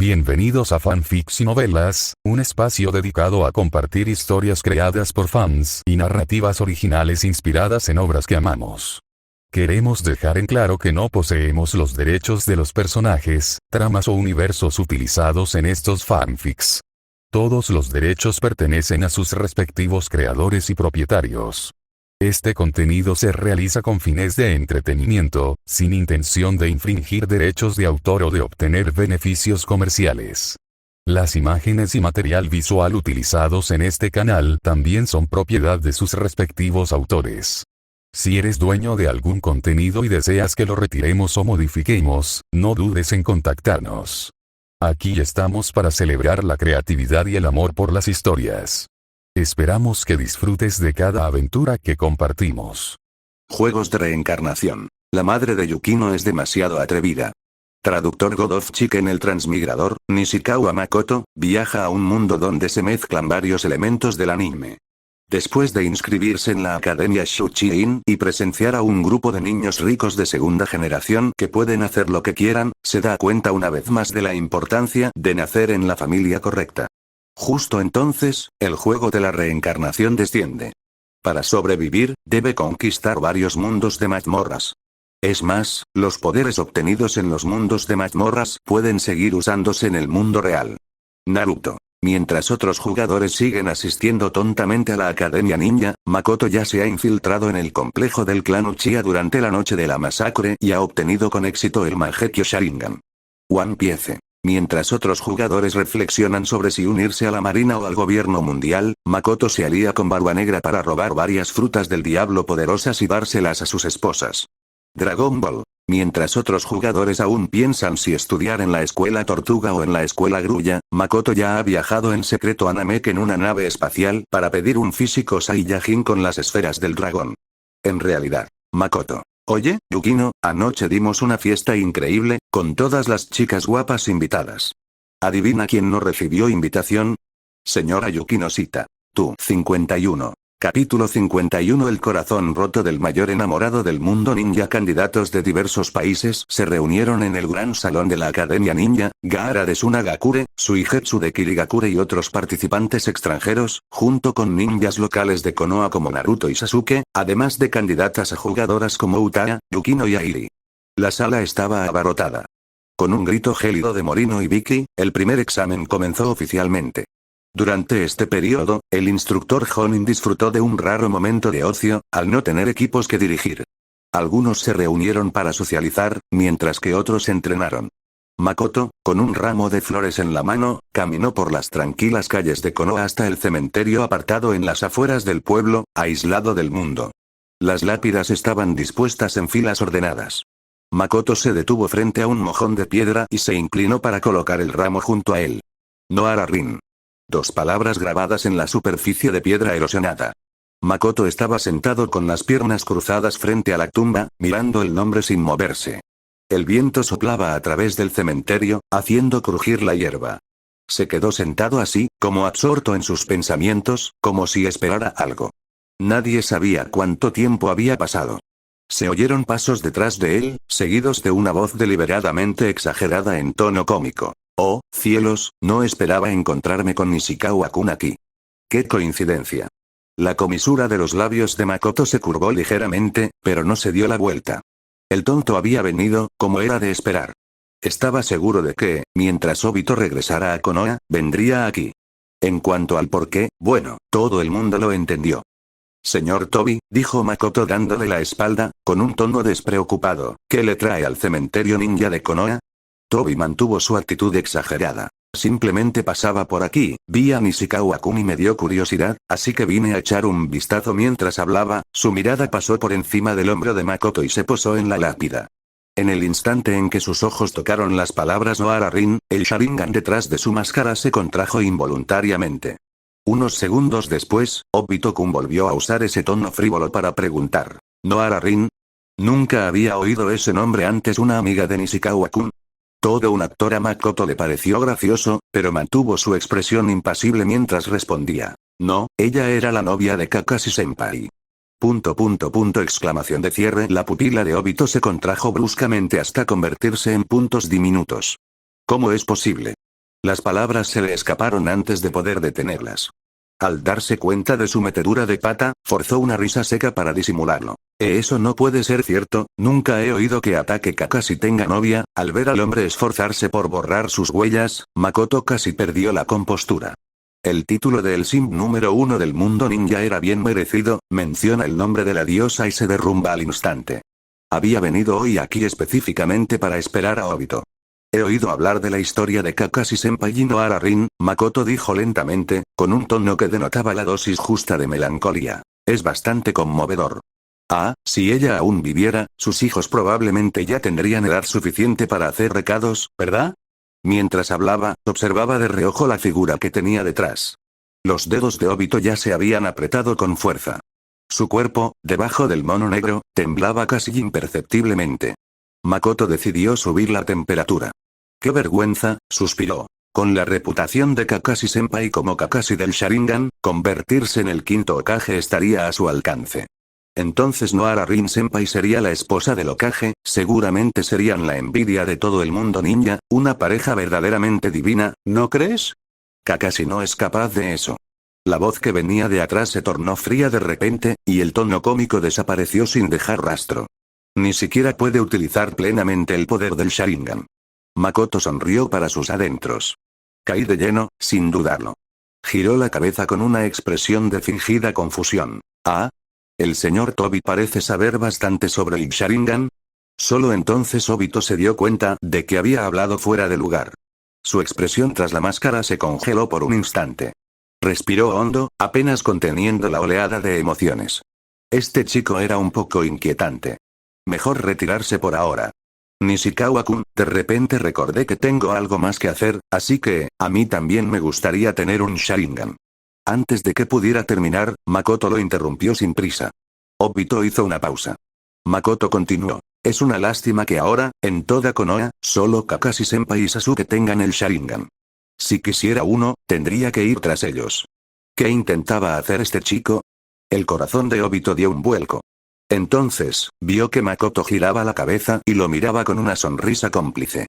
Bienvenidos a Fanfics y Novelas, un espacio dedicado a compartir historias creadas por fans y narrativas originales inspiradas en obras que amamos. Queremos dejar en claro que no poseemos los derechos de los personajes, tramas o universos utilizados en estos fanfics. Todos los derechos pertenecen a sus respectivos creadores y propietarios. Este contenido se realiza con fines de entretenimiento, sin intención de infringir derechos de autor o de obtener beneficios comerciales. Las imágenes y material visual utilizados en este canal también son propiedad de sus respectivos autores. Si eres dueño de algún contenido y deseas que lo retiremos o modifiquemos, no dudes en contactarnos. Aquí estamos para celebrar la creatividad y el amor por las historias. Esperamos que disfrutes de cada aventura que compartimos. Juegos de reencarnación. La madre de Yukino es demasiado atrevida. Traductor God of Chicken. El transmigrador, Nishikawa Makoto, viaja a un mundo donde se mezclan varios elementos del anime. Después de inscribirse en la Academia Shuchi-in y presenciar a un grupo de niños ricos de segunda generación que pueden hacer lo que quieran, se da cuenta una vez más de la importancia de nacer en la familia correcta. Justo entonces, el juego de la reencarnación desciende. Para sobrevivir, debe conquistar varios mundos de mazmorras. Es más, los poderes obtenidos en los mundos de mazmorras pueden seguir usándose en el mundo real. Naruto. Mientras otros jugadores siguen asistiendo tontamente a la Academia Ninja, Makoto ya se ha infiltrado en el complejo del clan Uchiha durante la noche de la masacre y ha obtenido con éxito el Mangekyo Sharingan. One Piece. Mientras otros jugadores reflexionan sobre si unirse a la marina o al gobierno mundial, Makoto se alía con Barba Negra para robar varias frutas del diablo poderosas y dárselas a sus esposas. Dragon Ball. Mientras otros jugadores aún piensan si estudiar en la escuela Tortuga o en la escuela Grulla, Makoto ya ha viajado en secreto a Namek en una nave espacial para pedir un físico Saiyajin con las esferas del dragón. En realidad, Makoto. Oye, Yukino, anoche dimos una fiesta increíble, con todas las chicas guapas invitadas. ¿Adivina quién no recibió invitación? Señora Yukino Sita. Tú. 51. Capítulo 51. El corazón roto del mayor enamorado del mundo ninja. Candidatos de diversos países se reunieron en el gran salón de la Academia Ninja. Gaara de Sunagakure, Suigetsu de Kirigakure y otros participantes extranjeros, junto con ninjas locales de Konoha como Naruto y Sasuke, además de candidatas a jugadoras como Utada, Yukino y Airi. La sala estaba abarrotada. Con un grito gélido de Morino y Vicky, el primer examen comenzó oficialmente. Durante este periodo, el instructor Jonin disfrutó de un raro momento de ocio, al no tener equipos que dirigir. Algunos se reunieron para socializar, mientras que otros entrenaron. Makoto, con un ramo de flores en la mano, caminó por las tranquilas calles de Konoha hasta el cementerio apartado en las afueras del pueblo, aislado del mundo. Las lápidas estaban dispuestas en filas ordenadas. Makoto se detuvo frente a un mojón de piedra y se inclinó para colocar el ramo junto a él. Noara Rin. 2 palabras grabadas en la superficie de piedra erosionada. Makoto estaba sentado con las piernas cruzadas frente a la tumba, mirando el nombre sin moverse. El viento soplaba a través del cementerio, haciendo crujir la hierba. Se quedó sentado así, como absorto en sus pensamientos, como si esperara algo. Nadie sabía cuánto tiempo había pasado. Se oyeron pasos detrás de él, seguidos de una voz deliberadamente exagerada en tono cómico. Oh, cielos, no esperaba encontrarme con Nishikawa-kun aquí. ¡Qué coincidencia! La comisura de los labios de Makoto se curvó ligeramente, pero no se dio la vuelta. El tonto había venido, como era de esperar. Estaba seguro de que, mientras Obito regresara a Konoha, vendría aquí. En cuanto al por qué, bueno, todo el mundo lo entendió. Señor Tobi, dijo Makoto dándole la espalda, con un tono despreocupado, ¿qué le trae al cementerio ninja de Konoha? Tobi mantuvo su actitud exagerada. Simplemente pasaba por aquí, vi a Nishikawa-kun y me dio curiosidad, así que vine a echar un vistazo mientras hablaba. Su mirada pasó por encima del hombro de Makoto y se posó en la lápida. En el instante en que sus ojos tocaron las palabras Noara Rin, el Sharingan detrás de su máscara se contrajo involuntariamente. Unos segundos después, Obito-kun volvió a usar ese tono frívolo para preguntar. ¿Noara Rin? Nunca había oído ese nombre antes. ¿Una amiga de Nishikawa-kun? Todo un actor. A Makoto le pareció gracioso, pero mantuvo su expresión impasible mientras respondía. No, ella era la novia de Kakashi-senpai. Exclamación de cierre. La pupila de Obito se contrajo bruscamente hasta convertirse en puntos diminutos. ¿Cómo es posible? Las palabras se le escaparon antes de poder detenerlas. Al darse cuenta de su metedura de pata, forzó una risa seca para disimularlo. Eso no puede ser cierto, nunca he oído que Ataque Kakashi tenga novia. Al ver al hombre esforzarse por borrar sus huellas, Makoto casi perdió la compostura. El título de el simp número 1 del mundo ninja era bien merecido, menciona el nombre de la diosa y se derrumba al instante. Había venido hoy aquí específicamente para esperar a Obito. He oído hablar de la historia de Kakashi Senpai y Nohara Rin, Makoto dijo lentamente, con un tono que denotaba la dosis justa de melancolía. Es bastante conmovedor. Ah, si ella aún viviera, sus hijos probablemente ya tendrían edad suficiente para hacer recados, ¿verdad? Mientras hablaba, observaba de reojo la figura que tenía detrás. Los dedos de Obito ya se habían apretado con fuerza. Su cuerpo, debajo del mono negro, temblaba casi imperceptiblemente. Makoto decidió subir la temperatura. ¡Qué vergüenza!, suspiró. Con la reputación de Kakashi Senpai como Kakashi del Sharingan, convertirse en el quinto Hokage estaría a su alcance. Entonces Nohara Rin Senpai sería la esposa del Hokage, seguramente serían la envidia de todo el mundo ninja, una pareja verdaderamente divina, ¿no crees? Kakashi no es capaz de eso. La voz que venía de atrás se tornó fría de repente, y el tono cómico desapareció sin dejar rastro. Ni siquiera puede utilizar plenamente el poder del Sharingan. Makoto sonrió para sus adentros. Caí de lleno, sin dudarlo. Giró la cabeza con una expresión de fingida confusión. ¿Ah? ¿El señor Tobi parece saber bastante sobre el Sharingan? Solo entonces Obito se dio cuenta de que había hablado fuera de lugar. Su expresión tras la máscara se congeló por un instante. Respiró hondo, apenas conteniendo la oleada de emociones. Este chico era un poco inquietante. Mejor retirarse por ahora. Nishikawa-kun, de repente recordé que tengo algo más que hacer, así que, a mí también me gustaría tener un Sharingan. Antes de que pudiera terminar, Makoto lo interrumpió sin prisa. Obito hizo una pausa. Makoto continuó. Es una lástima que ahora, en toda Konoha, solo Kakashi Senpai y Sasuke tengan el Sharingan. Si quisiera uno, tendría que ir tras ellos. ¿Qué intentaba hacer este chico? El corazón de Obito dio un vuelco. Entonces, vio que Makoto giraba la cabeza y lo miraba con una sonrisa cómplice.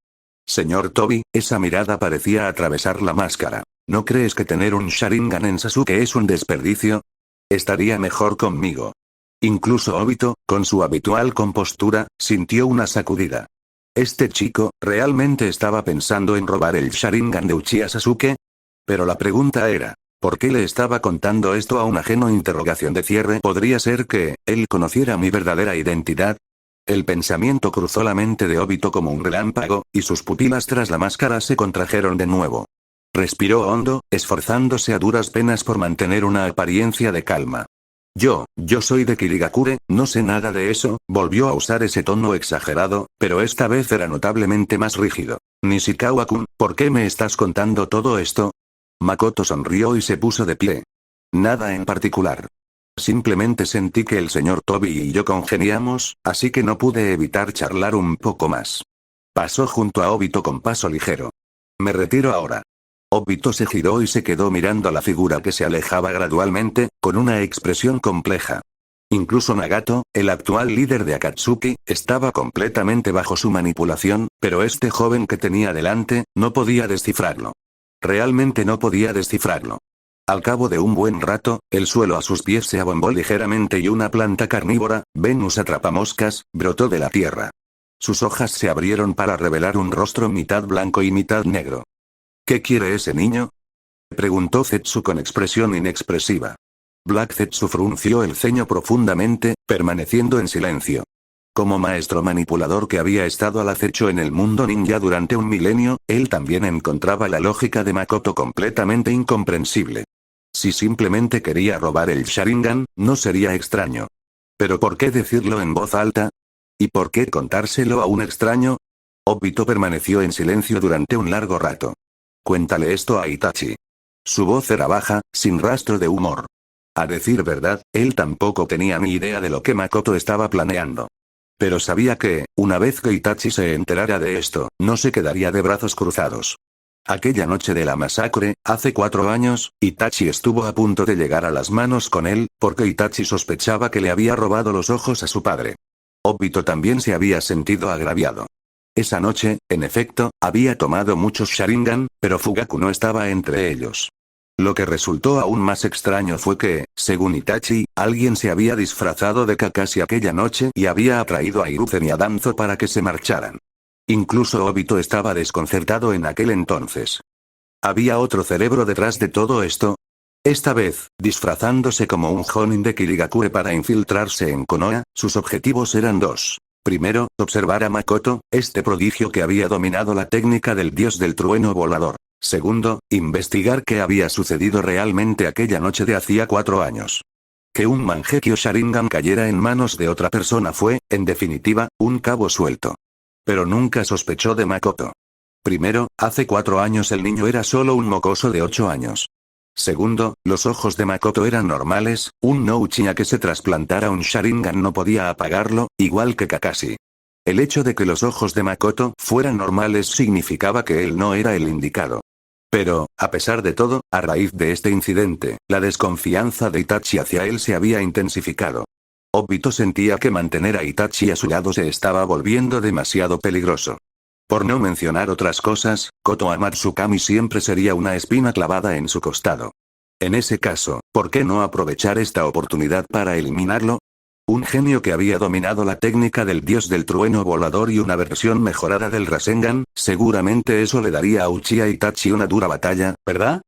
Señor Tobi, esa mirada parecía atravesar la máscara. ¿No crees que tener un Sharingan en Sasuke es un desperdicio? Estaría mejor conmigo. Incluso Obito, con su habitual compostura, sintió una sacudida. ¿Este chico, realmente estaba pensando en robar el Sharingan de Uchiha Sasuke? Pero la pregunta era, ¿por qué le estaba contando esto a un ajeno? Interrogación de cierre. ¿Podría ser que él conociera mi verdadera identidad? El pensamiento cruzó la mente de Obito como un relámpago, y sus pupilas tras la máscara se contrajeron de nuevo. Respiró hondo, esforzándose a duras penas por mantener una apariencia de calma. Yo soy de Kirigakure, no sé nada de eso, volvió a usar ese tono exagerado, pero esta vez era notablemente más rígido. Nishikawa-kun, ¿por qué me estás contando todo esto? Makoto sonrió y se puso de pie. Nada en particular. Simplemente sentí que el señor Tobi y yo congeniamos, así que no pude evitar charlar un poco más. Pasó junto a Obito con paso ligero. Me retiro ahora. Obito se giró y se quedó mirando a la figura que se alejaba gradualmente, con una expresión compleja. Incluso Nagato, el actual líder de Akatsuki, estaba completamente bajo su manipulación, pero este joven que tenía delante, no podía descifrarlo. Realmente no podía descifrarlo. Al cabo de un buen rato, el suelo a sus pies se abombó ligeramente y una planta carnívora, Venus atrapamoscas, brotó de la tierra. Sus hojas se abrieron para revelar un rostro mitad blanco y mitad negro. ¿Qué quiere ese niño?, preguntó Zetsu con expresión inexpresiva. Black Zetsu frunció el ceño profundamente, permaneciendo en silencio. Como maestro manipulador que había estado al acecho en el mundo ninja durante un milenio, él también encontraba la lógica de Makoto completamente incomprensible. Si simplemente quería robar el Sharingan, no sería extraño. Pero ¿por qué decirlo en voz alta? ¿Y por qué contárselo a un extraño? Obito permaneció en silencio durante un largo rato. Cuéntale esto a Itachi. Su voz era baja, sin rastro de humor. A decir verdad, él tampoco tenía ni idea de lo que Makoto estaba planeando. Pero sabía que, una vez que Itachi se enterara de esto, no se quedaría de brazos cruzados. Aquella noche de la masacre, hace 4 años, Itachi estuvo a punto de llegar a las manos con él, porque Itachi sospechaba que le había robado los ojos a su padre. Obito también se había sentido agraviado. Esa noche, en efecto, había tomado muchos Sharingan, pero Fugaku no estaba entre ellos. Lo que resultó aún más extraño fue que, según Itachi, alguien se había disfrazado de Kakashi aquella noche y había atraído a Hiruzen y a Danzo para que se marcharan. Incluso Obito estaba desconcertado en aquel entonces. ¿Había otro cerebro detrás de todo esto? Esta vez, disfrazándose como un Jonin de Kirigakure para infiltrarse en Konoha, sus objetivos eran dos. Primero, observar a Makoto, este prodigio que había dominado la técnica del dios del trueno volador. Segundo, investigar qué había sucedido realmente aquella noche de hacía 4 años. Que un Mangekyo Sharingan cayera en manos de otra persona fue, en definitiva, un cabo suelto. Pero nunca sospechó de Makoto. Primero, hace 4 años el niño era solo un mocoso de 8 años. Segundo, los ojos de Makoto eran normales, un no Uchiha que se trasplantara un Sharingan no podía apagarlo, igual que Kakashi. El hecho de que los ojos de Makoto fueran normales significaba que él no era el indicado. Pero, a pesar de todo, a raíz de este incidente, la desconfianza de Itachi hacia él se había intensificado. Obito sentía que mantener a Itachi a su lado se estaba volviendo demasiado peligroso. Por no mencionar otras cosas, Koto Amatsukami siempre sería una espina clavada en su costado. En ese caso, ¿por qué no aprovechar esta oportunidad para eliminarlo? Un genio que había dominado la técnica del dios del trueno volador y una versión mejorada del Rasengan, seguramente eso le daría a Uchiha Itachi una dura batalla, ¿verdad?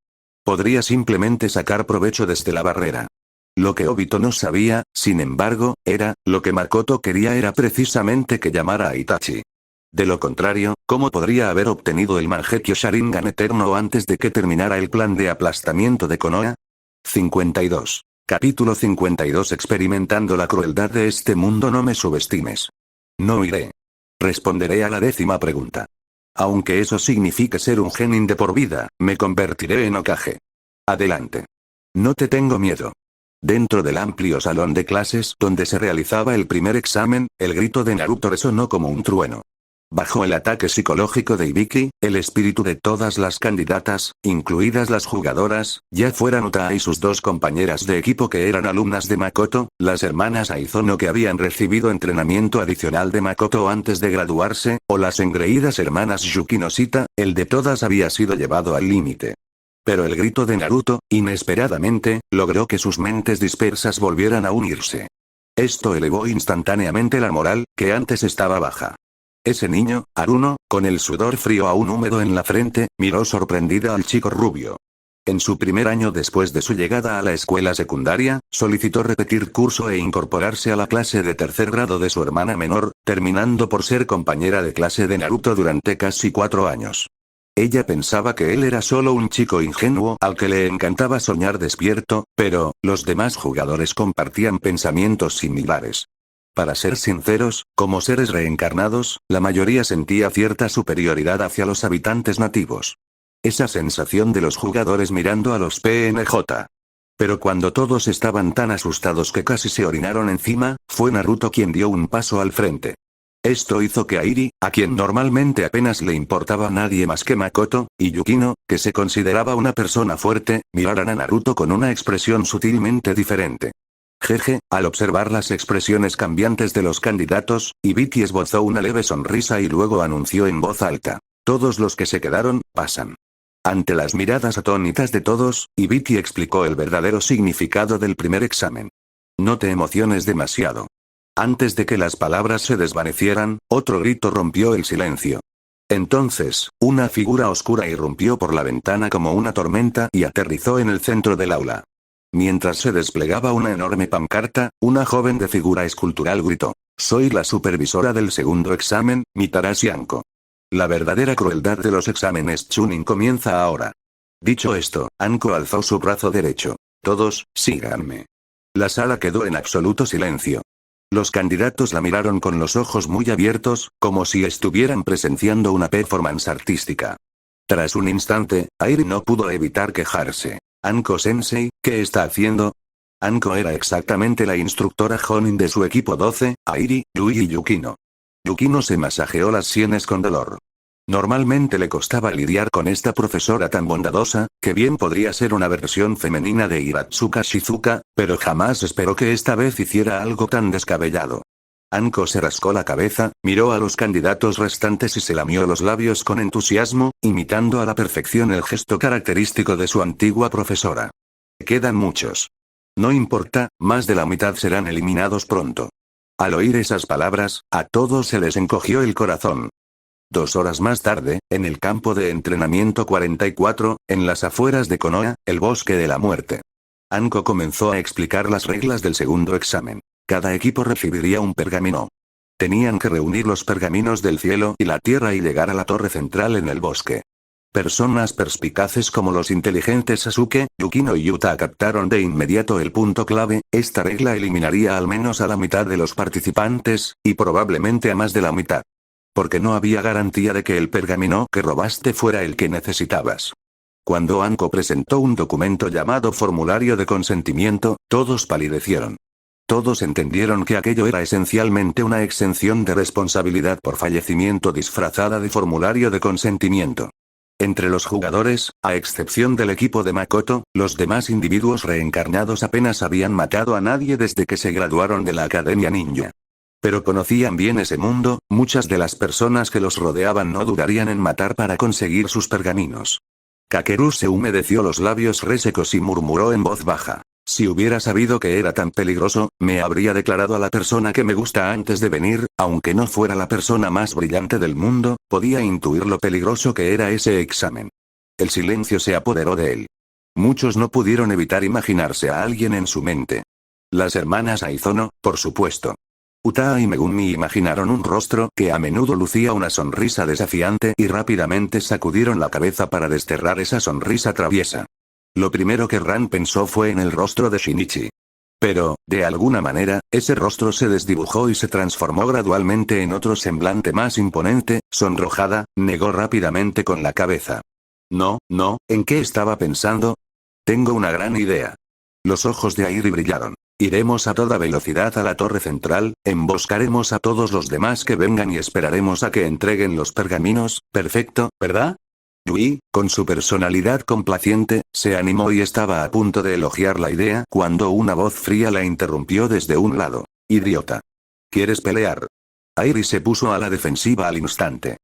Podría simplemente sacar provecho desde la barrera. Lo que Obito no sabía, sin embargo, lo que Makoto quería era precisamente que llamara a Itachi. De lo contrario, ¿cómo podría haber obtenido el Mangekyo Sharingan eterno antes de que terminara el plan de aplastamiento de Konoha? 52. Capítulo 52. Experimentando la crueldad de este mundo. No me subestimes. No iré. Responderé a la 10ª pregunta. Aunque eso signifique ser un genin de por vida, me convertiré en Hokage. Adelante. No te tengo miedo. Dentro del amplio salón de clases donde se realizaba el primer examen, el grito de Naruto resonó como un trueno. Bajo el ataque psicológico de Hibiki, el espíritu de todas las candidatas, incluidas las jugadoras, ya fueran Uta y sus 2 compañeras de equipo que eran alumnas de Makoto, las hermanas Aizono que habían recibido entrenamiento adicional de Makoto antes de graduarse, o las engreídas hermanas Yukino Shita, el de todas había sido llevado al límite. Pero el grito de Naruto, inesperadamente, logró que sus mentes dispersas volvieran a unirse. Esto elevó instantáneamente la moral, que antes estaba baja. Ese niño, Haruno, con el sudor frío aún húmedo en la frente, miró sorprendida al chico rubio. En su primer año después de su llegada a la escuela secundaria, solicitó repetir curso e incorporarse a la clase de 3er grado de su hermana menor, terminando por ser compañera de clase de Naruto durante casi 4 años. Ella pensaba que él era solo un chico ingenuo al que le encantaba soñar despierto, pero, los demás jugadores compartían pensamientos similares. Para ser sinceros, como seres reencarnados, la mayoría sentía cierta superioridad hacia los habitantes nativos. Esa sensación de los jugadores mirando a los PNJ. Pero cuando todos estaban tan asustados que casi se orinaron encima, fue Naruto quien dio un paso al frente. Esto hizo que Airi, a quien normalmente apenas le importaba nadie más que Makoto, y Yukino, que se consideraba una persona fuerte, miraran a Naruto con una expresión sutilmente diferente. Jeje, al observar las expresiones cambiantes de los candidatos, Hibiki esbozó una leve sonrisa y luego anunció en voz alta. Todos los que se quedaron, pasan. Ante las miradas atónitas de todos, Hibiki explicó el verdadero significado del primer examen. No te emociones demasiado. Antes de que las palabras se desvanecieran, otro grito rompió el silencio. Entonces, una figura oscura irrumpió por la ventana como una tormenta y aterrizó en el centro del aula. Mientras se desplegaba una enorme pancarta, una joven de figura escultural gritó. Soy la supervisora del segundo examen, Mitarashi Anko. La verdadera crueldad de los exámenes Chunin comienza ahora. Dicho esto, Anko alzó su brazo derecho. Todos, síganme. La sala quedó en absoluto silencio. Los candidatos la miraron con los ojos muy abiertos, como si estuvieran presenciando una performance artística. Tras un instante, Airi no pudo evitar quejarse. Anko-sensei, ¿qué está haciendo? Anko era exactamente la instructora Jonin de su equipo 12, Airi, Yui y Yukino. Yukino se masajeó las sienes con dolor. Normalmente le costaba lidiar con esta profesora tan bondadosa, que bien podría ser una versión femenina de Iratsuka Shizuka, pero jamás esperó que esta vez hiciera algo tan descabellado. Anko se rascó la cabeza, miró a los candidatos restantes y se lamió los labios con entusiasmo, imitando a la perfección el gesto característico de su antigua profesora. Quedan muchos. No importa, más de la mitad serán eliminados pronto. Al oír esas palabras, a todos se les encogió el corazón. 2 horas más tarde, en el campo de entrenamiento 44, en las afueras de Konoha, el bosque de la muerte. Anko comenzó a explicar las reglas del segundo examen. Cada equipo recibiría un pergamino. Tenían que reunir los pergaminos del cielo y la tierra y llegar a la torre central en el bosque. Personas perspicaces como los inteligentes Sasuke, Yukino y Yuta captaron de inmediato el punto clave: esta regla eliminaría al menos a la mitad de los participantes, y probablemente a más de la mitad. Porque no había garantía de que el pergamino que robaste fuera el que necesitabas. Cuando Anko presentó un documento llamado formulario de consentimiento, todos palidecieron. Todos entendieron que aquello era esencialmente una exención de responsabilidad por fallecimiento disfrazada de formulario de consentimiento. Entre los jugadores, a excepción del equipo de Makoto, los demás individuos reencarnados apenas habían matado a nadie desde que se graduaron de la Academia Ninja. Pero conocían bien ese mundo, muchas de las personas que los rodeaban no dudarían en matar para conseguir sus pergaminos. Kakeru se humedeció los labios resecos y murmuró en voz baja: si hubiera sabido que era tan peligroso, me habría declarado a la persona que me gusta antes de venir, aunque no fuera la persona más brillante del mundo, podía intuir lo peligroso que era ese examen. El silencio se apoderó de él. Muchos no pudieron evitar imaginarse a alguien en su mente. Las hermanas Aizono, por supuesto. Utaa y Megumi imaginaron un rostro que a menudo lucía una sonrisa desafiante y rápidamente sacudieron la cabeza para desterrar esa sonrisa traviesa. Lo primero que Ran pensó fue en el rostro de Shinichi. Pero, de alguna manera, ese rostro se desdibujó y se transformó gradualmente en otro semblante más imponente. Sonrojada, negó rápidamente con la cabeza. No, ¿en qué estaba pensando? Tengo una gran idea. Los ojos de Airi brillaron. Iremos a toda velocidad a la torre central, emboscaremos a todos los demás que vengan y esperaremos a que entreguen los pergaminos. Perfecto, ¿verdad? Yui, con su personalidad complaciente, se animó y estaba a punto de elogiar la idea cuando una voz fría la interrumpió desde un lado. Idiota. ¿Quieres pelear? Airi se puso a la defensiva al instante.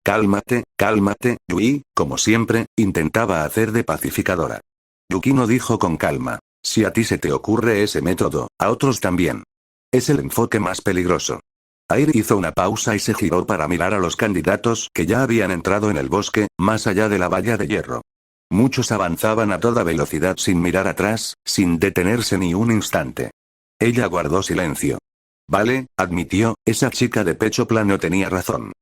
Cálmate, Yui, como siempre, intentaba hacer de pacificadora. Yukino dijo con calma: si a ti se te ocurre ese método, a otros también. Es el enfoque más peligroso. Airi hizo una pausa y se giró para mirar a los candidatos que ya habían entrado en el bosque, más allá de la valla de hierro. Muchos avanzaban a toda velocidad sin mirar atrás, sin detenerse ni un instante. Ella guardó silencio. Vale, admitió, esa chica de pecho plano tenía razón.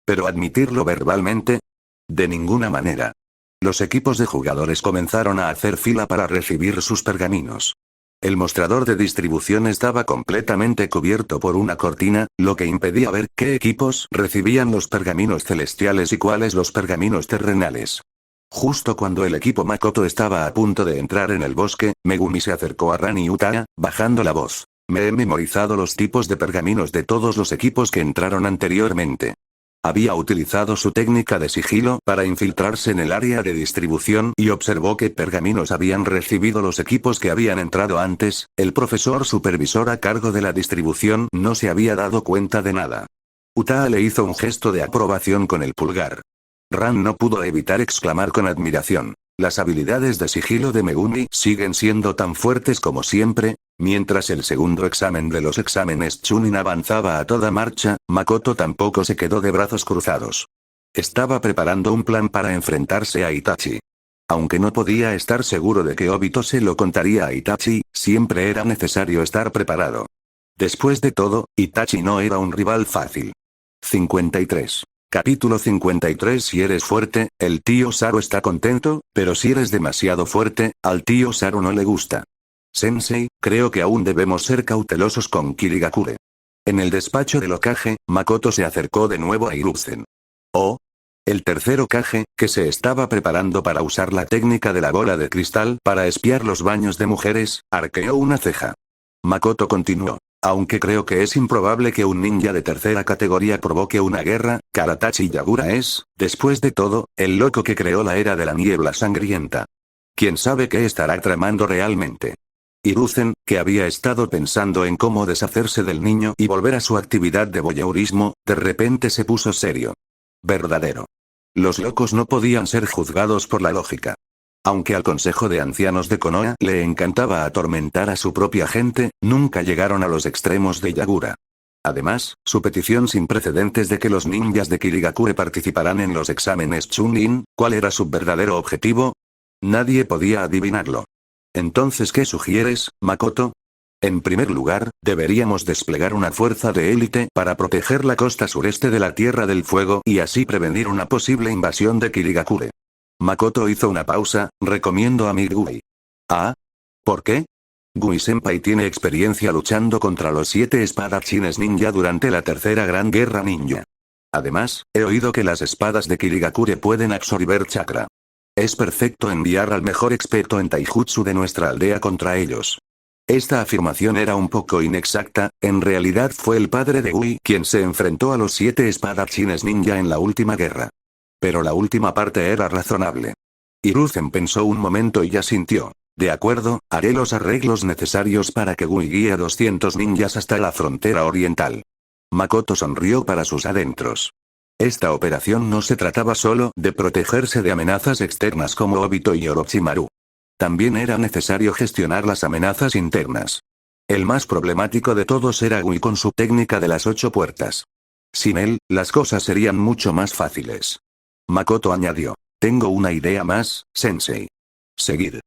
Pero admitirlo verbalmente, de ninguna manera. Los equipos de jugadores comenzaron a hacer fila para recibir sus pergaminos. El mostrador de distribución estaba completamente cubierto por una cortina, lo que impedía ver qué equipos recibían los pergaminos celestiales y cuáles los pergaminos terrenales. Justo cuando el equipo Makoto estaba a punto de entrar en el bosque, Megumi se acercó a Ran y Utaa, bajando la voz. Me he memorizado los tipos de pergaminos de todos los equipos que entraron anteriormente. Había utilizado su técnica de sigilo para infiltrarse en el área de distribución y observó qué pergaminos habían recibido los equipos que habían entrado antes. El profesor supervisor a cargo de la distribución no se había dado cuenta de nada. Utaa le hizo un gesto de aprobación con el pulgar. Ran no pudo evitar exclamar con admiración. Las habilidades de sigilo de Megumi siguen siendo tan fuertes como siempre. Mientras el segundo examen de los exámenes Chunin avanzaba a toda marcha, Makoto tampoco se quedó de brazos cruzados. Estaba preparando un plan para enfrentarse a Itachi. Aunque no podía estar seguro de que Obito se lo contaría a Itachi, siempre era necesario estar preparado. Después de todo, Itachi no era un rival fácil. 53. Capítulo 53. Si eres fuerte, el tío Saru está contento, pero si eres demasiado fuerte, al tío Saru no le gusta. Sensei, creo que aún debemos ser cautelosos con Kirigakure. En el despacho del Hokage, Makoto se acercó de nuevo a Hiruzen. Oh. El tercer Hokage, que se estaba preparando para usar la técnica de la bola de cristal para espiar los baños de mujeres, arqueó una ceja. Makoto continuó. Aunque creo que es improbable que un ninja de tercera categoría provoque una guerra, Karatachi Yagura es, después de todo, el loco que creó la era de la niebla sangrienta. ¿Quién sabe qué estará tramando realmente? Hiruzen, que había estado pensando en cómo deshacerse del niño y volver a su actividad de voyeurismo, de repente se puso serio. Verdadero. Los locos no podían ser juzgados por la lógica. Aunque al Consejo de Ancianos de Konoha le encantaba atormentar a su propia gente, nunca llegaron a los extremos de Yagura. Además, su petición sin precedentes de que los ninjas de Kirigakure participarán en los exámenes Chunin, ¿cuál era su verdadero objetivo? Nadie podía adivinarlo. Entonces, ¿qué sugieres, Makoto? En primer lugar, deberíamos desplegar una fuerza de élite para proteger la costa sureste de la Tierra del Fuego y así prevenir una posible invasión de Kirigakure. Makoto hizo una pausa, recomiendo a Migui. ¿Ah? ¿Por qué? Gui-senpai tiene experiencia luchando contra los 7 espadachines ninja durante la tercera gran guerra ninja. Además, he oído que las espadas de Kirigakure pueden absorber chakra. Es perfecto enviar al mejor experto en taijutsu de nuestra aldea contra ellos. Esta afirmación era un poco inexacta, en realidad fue el padre de Gui quien se enfrentó a los 7 espadachines ninja en la última guerra. Pero la última parte era razonable. Hiruzen pensó un momento y asintió. De acuerdo, haré los arreglos necesarios para que Gui guíe a 200 ninjas hasta la frontera oriental. Makoto sonrió para sus adentros. Esta operación no se trataba solo de protegerse de amenazas externas como Obito y Orochimaru. También era necesario gestionar las amenazas internas. El más problemático de todos era Gui con su técnica de las 8 puertas. Sin él, las cosas serían mucho más fáciles. Makoto añadió. Tengo una idea más, sensei. Seguid.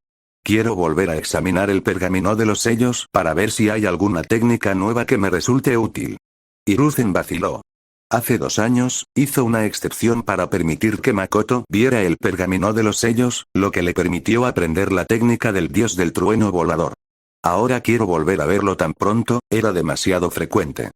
Quiero volver a examinar el pergamino de los sellos para ver si hay alguna técnica nueva que me resulte útil. Hiruzen vaciló. Hace 2 años, hizo una excepción para permitir que Makoto viera el pergamino de los sellos, lo que le permitió aprender la técnica del dios del trueno volador. Ahora quiero volver a verlo tan pronto, era demasiado frecuente.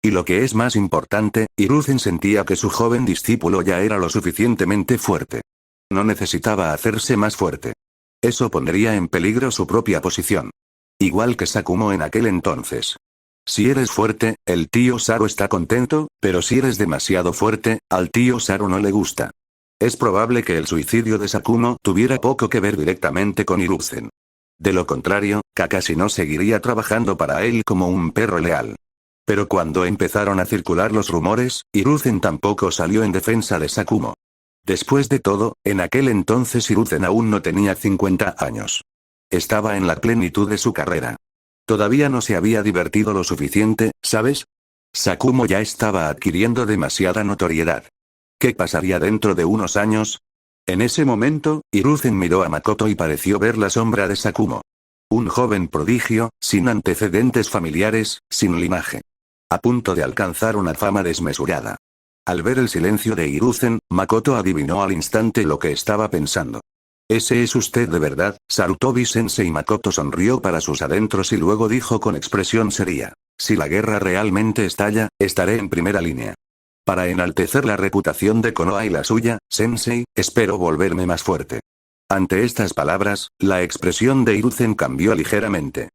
Y lo que es más importante, Hiruzen sentía que su joven discípulo ya era lo suficientemente fuerte. No necesitaba hacerse más fuerte. Eso pondría en peligro su propia posición. Igual que Sakumo en aquel entonces. Si eres fuerte, el tío Saro está contento, pero si eres demasiado fuerte, al tío Saro no le gusta. Es probable que el suicidio de Sakumo tuviera poco que ver directamente con Hiruzen. De lo contrario, Kakashi no seguiría trabajando para él como un perro leal. Pero cuando empezaron a circular los rumores, Hiruzen tampoco salió en defensa de Sakumo. Después de todo, en aquel entonces Hiruzen aún no tenía 50 años. Estaba en la plenitud de su carrera. Todavía no se había divertido lo suficiente, ¿sabes? Sakumo ya estaba adquiriendo demasiada notoriedad. ¿Qué pasaría dentro de unos años? En ese momento, Hiruzen miró a Makoto y pareció ver la sombra de Sakumo. Un joven prodigio, sin antecedentes familiares, sin linaje. A punto de alcanzar una fama desmesurada. Al ver el silencio de Hiruzen, Makoto adivinó al instante lo que estaba pensando. ¿Ese es usted de verdad, Sarutobi-sensei? Makoto sonrió para sus adentros y luego dijo con expresión seria. Si la guerra realmente estalla, estaré en primera línea. Para enaltecer la reputación de Konoha y la suya, sensei, espero volverme más fuerte. Ante estas palabras, la expresión de Hiruzen cambió ligeramente.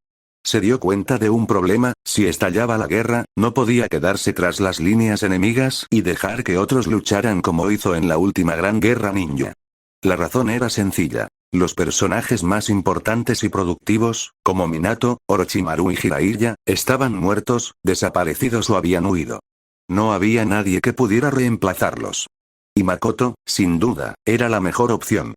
Se dio cuenta de un problema: si estallaba la guerra, no podía quedarse tras las líneas enemigas y dejar que otros lucharan como hizo en la última gran guerra ninja. La razón era sencilla. Los personajes más importantes y productivos, como Minato, Orochimaru y Jiraiya, estaban muertos, desaparecidos o habían huido. No había nadie que pudiera reemplazarlos. Y Makoto, sin duda, era la mejor opción.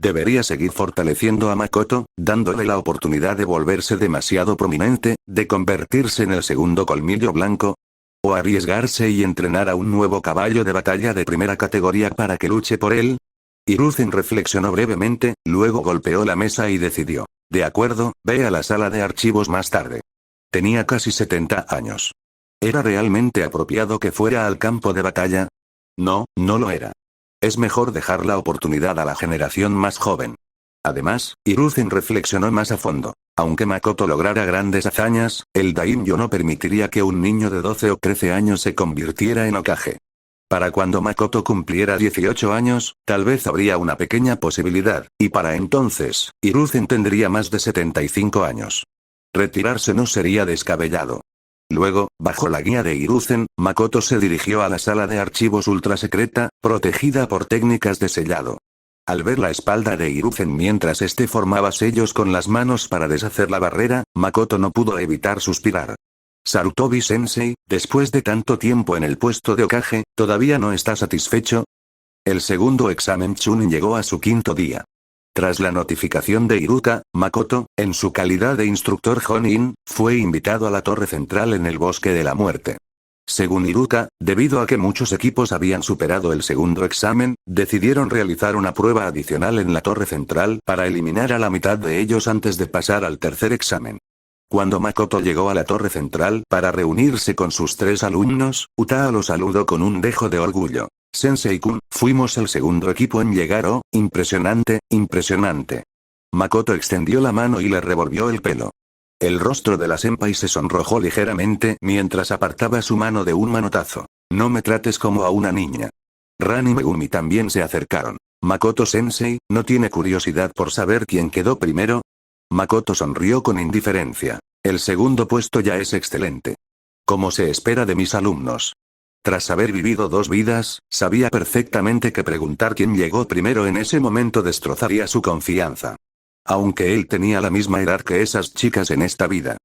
Debería seguir fortaleciendo a Makoto, dándole la oportunidad de volverse demasiado prominente, de convertirse en el segundo colmillo blanco. O arriesgarse y entrenar a un nuevo caballo de batalla de primera categoría para que luche por él. Hiruzen reflexionó brevemente, luego golpeó la mesa y decidió. De acuerdo, ve a la sala de archivos más tarde. Tenía casi 70 años. ¿Era realmente apropiado que fuera al campo de batalla? No, no lo era. Es mejor dejar la oportunidad a la generación más joven. Además, Hiruzen reflexionó más a fondo. Aunque Makoto lograra grandes hazañas, el daimyo no permitiría que un niño de 12 o 13 años se convirtiera en Hokage. Para cuando Makoto cumpliera 18 años, tal vez habría una pequeña posibilidad, y para entonces, Hiruzen tendría más de 75 años. Retirarse no sería descabellado. Luego, bajo la guía de Hiruzen, Makoto se dirigió a la sala de archivos ultra secreta, protegida por técnicas de sellado. Al ver la espalda de Hiruzen mientras este formaba sellos con las manos para deshacer la barrera, Makoto no pudo evitar suspirar. Sarutobi-sensei, después de tanto tiempo en el puesto de Hokage, ¿todavía no está satisfecho? El segundo examen Chunin llegó a su quinto día. Tras la notificación de Iruka, Makoto, en su calidad de instructor Jonin, fue invitado a la torre central en el Bosque de la Muerte. Según Iruka, debido a que muchos equipos habían superado el segundo examen, decidieron realizar una prueba adicional en la torre central para eliminar a la mitad de ellos antes de pasar al tercer examen. Cuando Makoto llegó a la torre central para reunirse con sus 3 alumnos, Utaa lo saludó con un dejo de orgullo. Sensei-kun, fuimos el segundo equipo en llegar. Oh, impresionante, impresionante. Makoto extendió la mano y le revolvió el pelo. El rostro de la senpai se sonrojó ligeramente mientras apartaba su mano de un manotazo. No me trates como a una niña. Ran y Megumi también se acercaron. Makoto-sensei, ¿no tiene curiosidad por saber quién quedó primero? Makoto sonrió con indiferencia. El segundo puesto ya es excelente. Como se espera de mis alumnos. Tras haber vivido 2 vidas, sabía perfectamente que preguntar quién llegó primero en ese momento destrozaría su confianza. Aunque él tenía la misma edad que esas chicas en esta vida.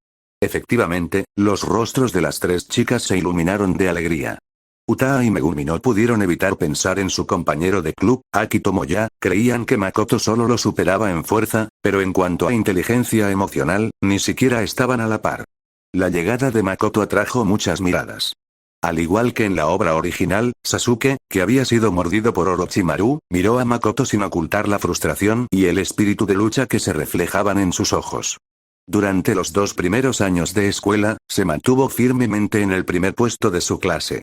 Efectivamente, los rostros de las 3 chicas se iluminaron de alegría. Utaa y Megumi no pudieron evitar pensar en su compañero de club, Aki Tomoya, creían que Makoto solo lo superaba en fuerza, pero en cuanto a inteligencia emocional, ni siquiera estaban a la par. La llegada de Makoto atrajo muchas miradas. Al igual que en la obra original, Sasuke, que había sido mordido por Orochimaru, miró a Makoto sin ocultar la frustración y el espíritu de lucha que se reflejaban en sus ojos. Durante los 2 primeros años de escuela, se mantuvo firmemente en el primer puesto de su clase.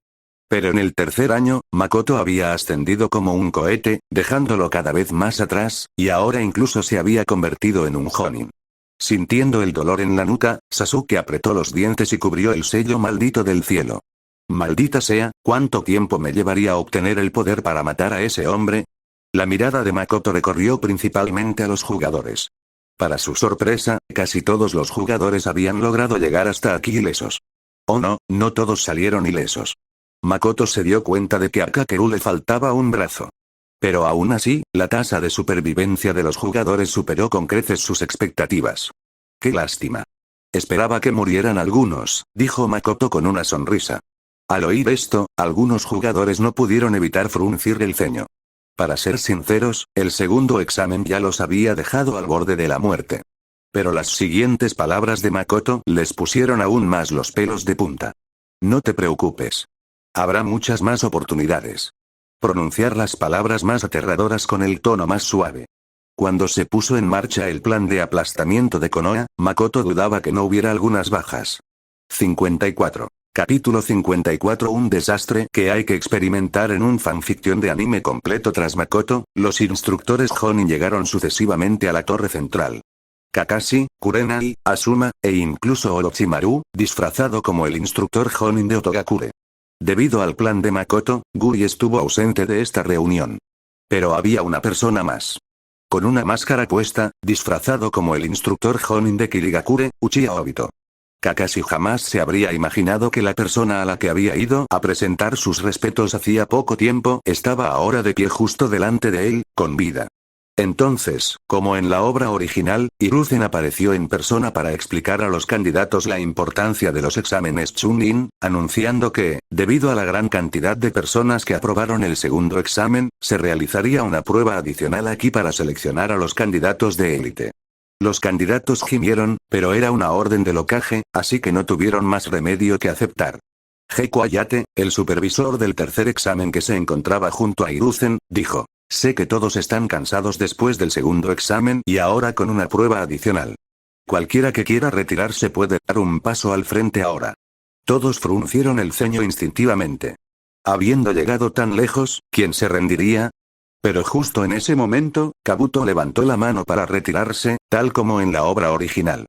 Pero en el tercer año, Makoto había ascendido como un cohete, dejándolo cada vez más atrás, y ahora incluso se había convertido en un Jonin. Sintiendo el dolor en la nuca, Sasuke apretó los dientes y cubrió el sello maldito del cielo. Maldita sea, ¿cuánto tiempo me llevaría a obtener el poder para matar a ese hombre? La mirada de Makoto recorrió principalmente a los jugadores. Para su sorpresa, casi todos los jugadores habían logrado llegar hasta aquí ilesos. Oh no, no todos salieron ilesos. Makoto se dio cuenta de que a Kakeru le faltaba un brazo. Pero aún así, la tasa de supervivencia de los jugadores superó con creces sus expectativas. ¡Qué lástima! Esperaba que murieran algunos, dijo Makoto con una sonrisa. Al oír esto, algunos jugadores no pudieron evitar fruncir el ceño. Para ser sinceros, el segundo examen ya los había dejado al borde de la muerte. Pero las siguientes palabras de Makoto les pusieron aún más los pelos de punta. No te preocupes. Habrá muchas más oportunidades. Pronunciar las palabras más aterradoras con el tono más suave. Cuando se puso en marcha el plan de aplastamiento de Konoha, Makoto dudaba que no hubiera algunas bajas. 54. Capítulo 54. Un desastre que hay que experimentar en un fanfiction de anime completo. Tras Makoto, los instructores Jonin llegaron sucesivamente a la torre central. Kakashi, Kurenai, Asuma, e incluso Orochimaru, disfrazado como el instructor Jonin de Otogakure. Debido al plan de Makoto, Guri estuvo ausente de esta reunión. Pero había una persona más. Con una máscara puesta, disfrazado como el instructor Jonin de Kirigakure, Uchiha Obito. Kakashi jamás se habría imaginado que la persona a la que había ido a presentar sus respetos hacía poco tiempo estaba ahora de pie justo delante de él, con vida. Entonces, como en la obra original, Hiruzen apareció en persona para explicar a los candidatos la importancia de los exámenes Chunin, anunciando que, debido a la gran cantidad de personas que aprobaron el segundo examen, se realizaría una prueba adicional aquí para seleccionar a los candidatos de élite. Los candidatos gimieron, pero era una orden del Hokage, así que no tuvieron más remedio que aceptar. Heiko Ayate, el supervisor del tercer examen que se encontraba junto a Hiruzen, dijo: sé que todos están cansados después del segundo examen y ahora con una prueba adicional. Cualquiera que quiera retirarse puede dar un paso al frente ahora. Todos fruncieron el ceño instintivamente. Habiendo llegado tan lejos, ¿quién se rendiría? Pero justo en ese momento, Kabuto levantó la mano para retirarse, tal como en la obra original.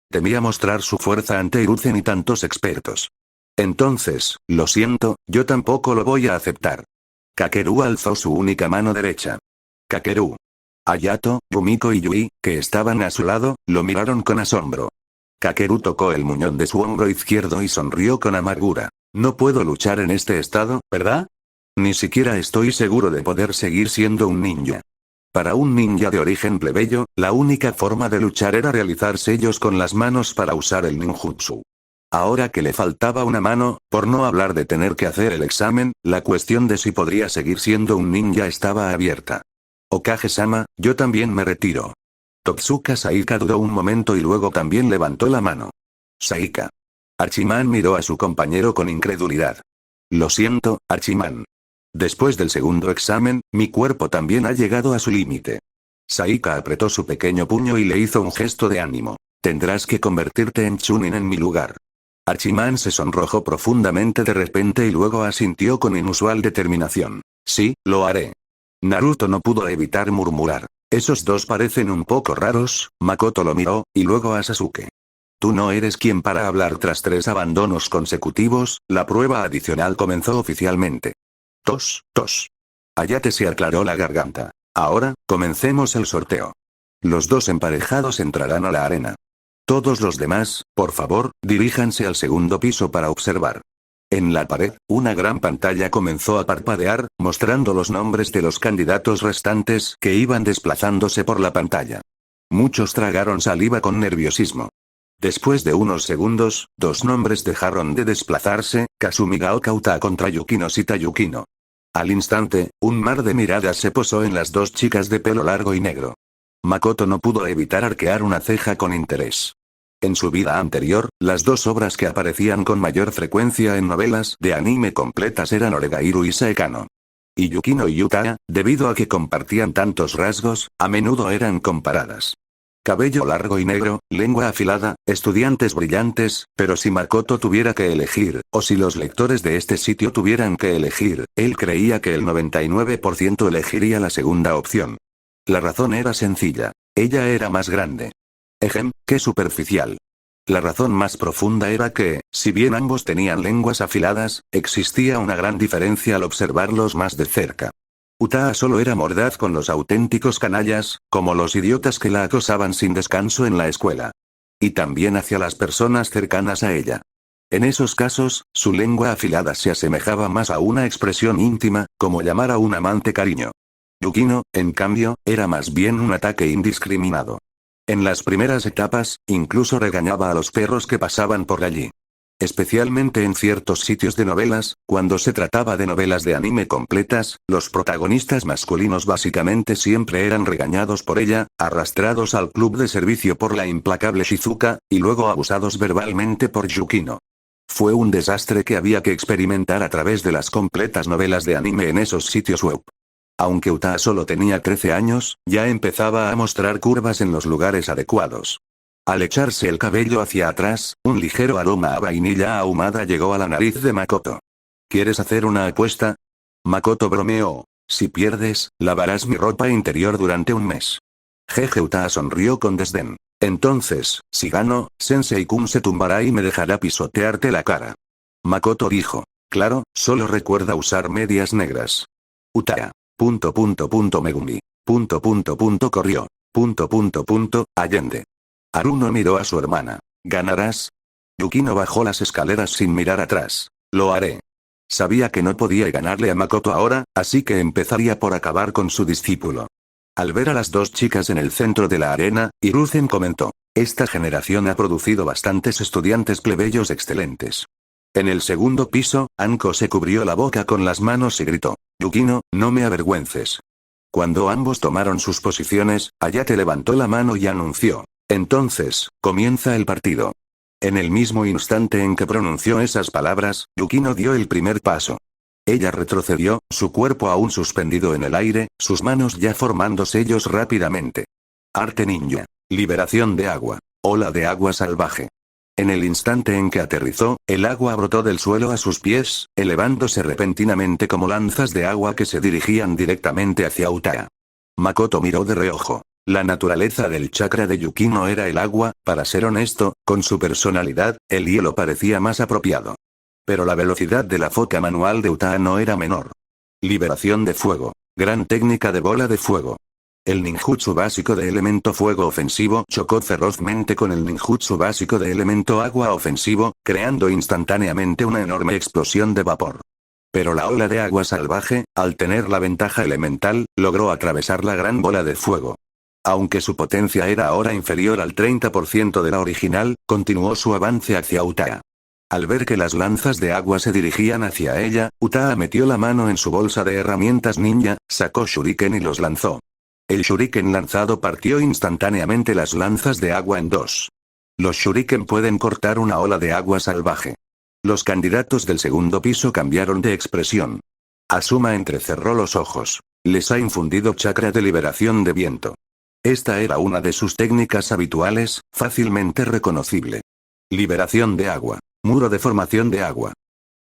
Temía mostrar su fuerza ante Hiruzen y tantos expertos. Entonces, lo siento, yo tampoco lo voy a aceptar. Kakeru alzó su única mano derecha. Kakeru. Hayato, Rumiko y Yui, que estaban a su lado, lo miraron con asombro. Kakeru tocó el muñón de su hombro izquierdo y sonrió con amargura. No puedo luchar en este estado, ¿verdad? Ni siquiera estoy seguro de poder seguir siendo un ninja. Para un ninja de origen plebeyo, la única forma de luchar era realizar sellos con las manos para usar el ninjutsu. Ahora que le faltaba una mano, por no hablar de tener que hacer el examen, la cuestión de si podría seguir siendo un ninja estaba abierta. Okage-sama, yo también me retiro. Totsuka Saika dudó un momento y luego también levantó la mano. Saika. Archiman miró a su compañero con incredulidad. Lo siento, Archiman. Después del segundo examen, mi cuerpo también ha llegado a su límite. Saika apretó su pequeño puño y le hizo un gesto de ánimo. Tendrás que convertirte en Chunin en mi lugar. Archiman se sonrojó profundamente de repente y luego asintió con inusual determinación. Sí, lo haré. Naruto no pudo evitar murmurar. Esos dos parecen un poco raros. Makoto lo miró, y luego a Sasuke. Tú no eres quien para hablar tras 3 abandonos consecutivos. La prueba adicional comenzó oficialmente. Tos, tos. Hayate se aclaró la garganta. Ahora, comencemos el sorteo. Los dos emparejados entrarán a la arena. Todos los demás, por favor, diríjanse al segundo piso para observar. En la pared, una gran pantalla comenzó a parpadear, mostrando los nombres de los candidatos restantes que iban desplazándose por la pantalla. Muchos tragaron saliva con nerviosismo. Después de unos segundos, 2 nombres dejaron de desplazarse, Kasumi Gaokauta contra Yukino Shita Yukino. Al instante, un mar de miradas se posó en las 2 chicas de pelo largo y negro. Makoto no pudo evitar arquear una ceja con interés. En su vida anterior, las 2 obras que aparecían con mayor frecuencia en novelas de anime completas eran Oregairu y Saekano. Y Yukino y Utaa, debido a que compartían tantos rasgos, a menudo eran comparadas. Cabello largo y negro, lengua afilada, estudiantes brillantes, pero si Makoto tuviera que elegir, o si los lectores de este sitio tuvieran que elegir, él creía que el 99% elegiría la segunda opción. La razón era sencilla. Ella era más grande. Qué superficial. La razón más profunda era que, si bien ambos tenían lenguas afiladas, existía una gran diferencia al observarlos más de cerca. Utaa solo era mordaz con los auténticos canallas, como los idiotas que la acosaban sin descanso en la escuela. Y también hacia las personas cercanas a ella. En esos casos, su lengua afilada se asemejaba más a una expresión íntima, como llamar a un amante cariño. Yukino, en cambio, era más bien un ataque indiscriminado. En las primeras etapas, incluso regañaba a los perros que pasaban por allí. Especialmente en ciertos sitios de novelas, cuando se trataba de novelas de anime completas, los protagonistas masculinos básicamente siempre eran regañados por ella, arrastrados al club de servicio por la implacable Shizuka, y luego abusados verbalmente por Yukino. Fue un desastre que había que experimentar a través de las completas novelas de anime en esos sitios web. Aunque Utaa solo tenía 13 años, ya empezaba a mostrar curvas en los lugares adecuados. Al echarse el cabello hacia atrás, un ligero aroma a vainilla ahumada llegó a la nariz de Makoto. ¿Quieres hacer una apuesta? Makoto bromeó. Si pierdes, lavarás mi ropa interior durante un mes. Jeje. Utaa sonrió con desdén. Entonces, si gano, Sensei-kun se tumbará y me dejará pisotearte la cara. Makoto dijo. Claro, solo recuerda usar medias negras. Utaa. Megumi. Corrió. Allende. Haruno miró a su hermana. ¿Ganarás? Yukino bajó las escaleras sin mirar atrás. Lo haré. Sabía que no podía ganarle a Makoto ahora, así que empezaría por acabar con su discípulo. Al ver a las 2 chicas en el centro de la arena, Hiruzen comentó. Esta generación ha producido bastantes estudiantes plebeyos excelentes. En el segundo piso, Anko se cubrió la boca con las manos y gritó. Yukino, no me avergüences. Cuando ambos tomaron sus posiciones, Hayate levantó la mano y anunció. Entonces, comienza el partido. En el mismo instante en que pronunció esas palabras, Yukino dio el primer paso. Ella retrocedió, su cuerpo aún suspendido en el aire, sus manos ya formando sellos rápidamente. Arte ninja. Liberación de agua. Ola de agua salvaje. En el instante en que aterrizó, el agua brotó del suelo a sus pies, elevándose repentinamente como lanzas de agua que se dirigían directamente hacia Utaa. Makoto miró de reojo. La naturaleza del chakra de Yukino era el agua, para ser honesto, con su personalidad, el hielo parecía más apropiado. Pero la velocidad de la foca manual de Utaa no era menor. Liberación de fuego. Gran técnica de bola de fuego. El ninjutsu básico de elemento fuego ofensivo chocó ferozmente con el ninjutsu básico de elemento agua ofensivo, creando instantáneamente una enorme explosión de vapor. Pero la ola de agua salvaje, al tener la ventaja elemental, logró atravesar la gran bola de fuego. Aunque su potencia era ahora inferior al 30% de la original, continuó su avance hacia Utaa. Al ver que las lanzas de agua se dirigían hacia ella, Utaa metió la mano en su bolsa de herramientas ninja, sacó shuriken y los lanzó. El shuriken lanzado partió instantáneamente las lanzas de agua en dos. Los shuriken pueden cortar una ola de agua salvaje. Los candidatos del segundo piso cambiaron de expresión. Asuma entrecerró los ojos. Les ha infundido chakra de liberación de viento. Esta era una de sus técnicas habituales, fácilmente reconocible. Liberación de agua. Muro de formación de agua.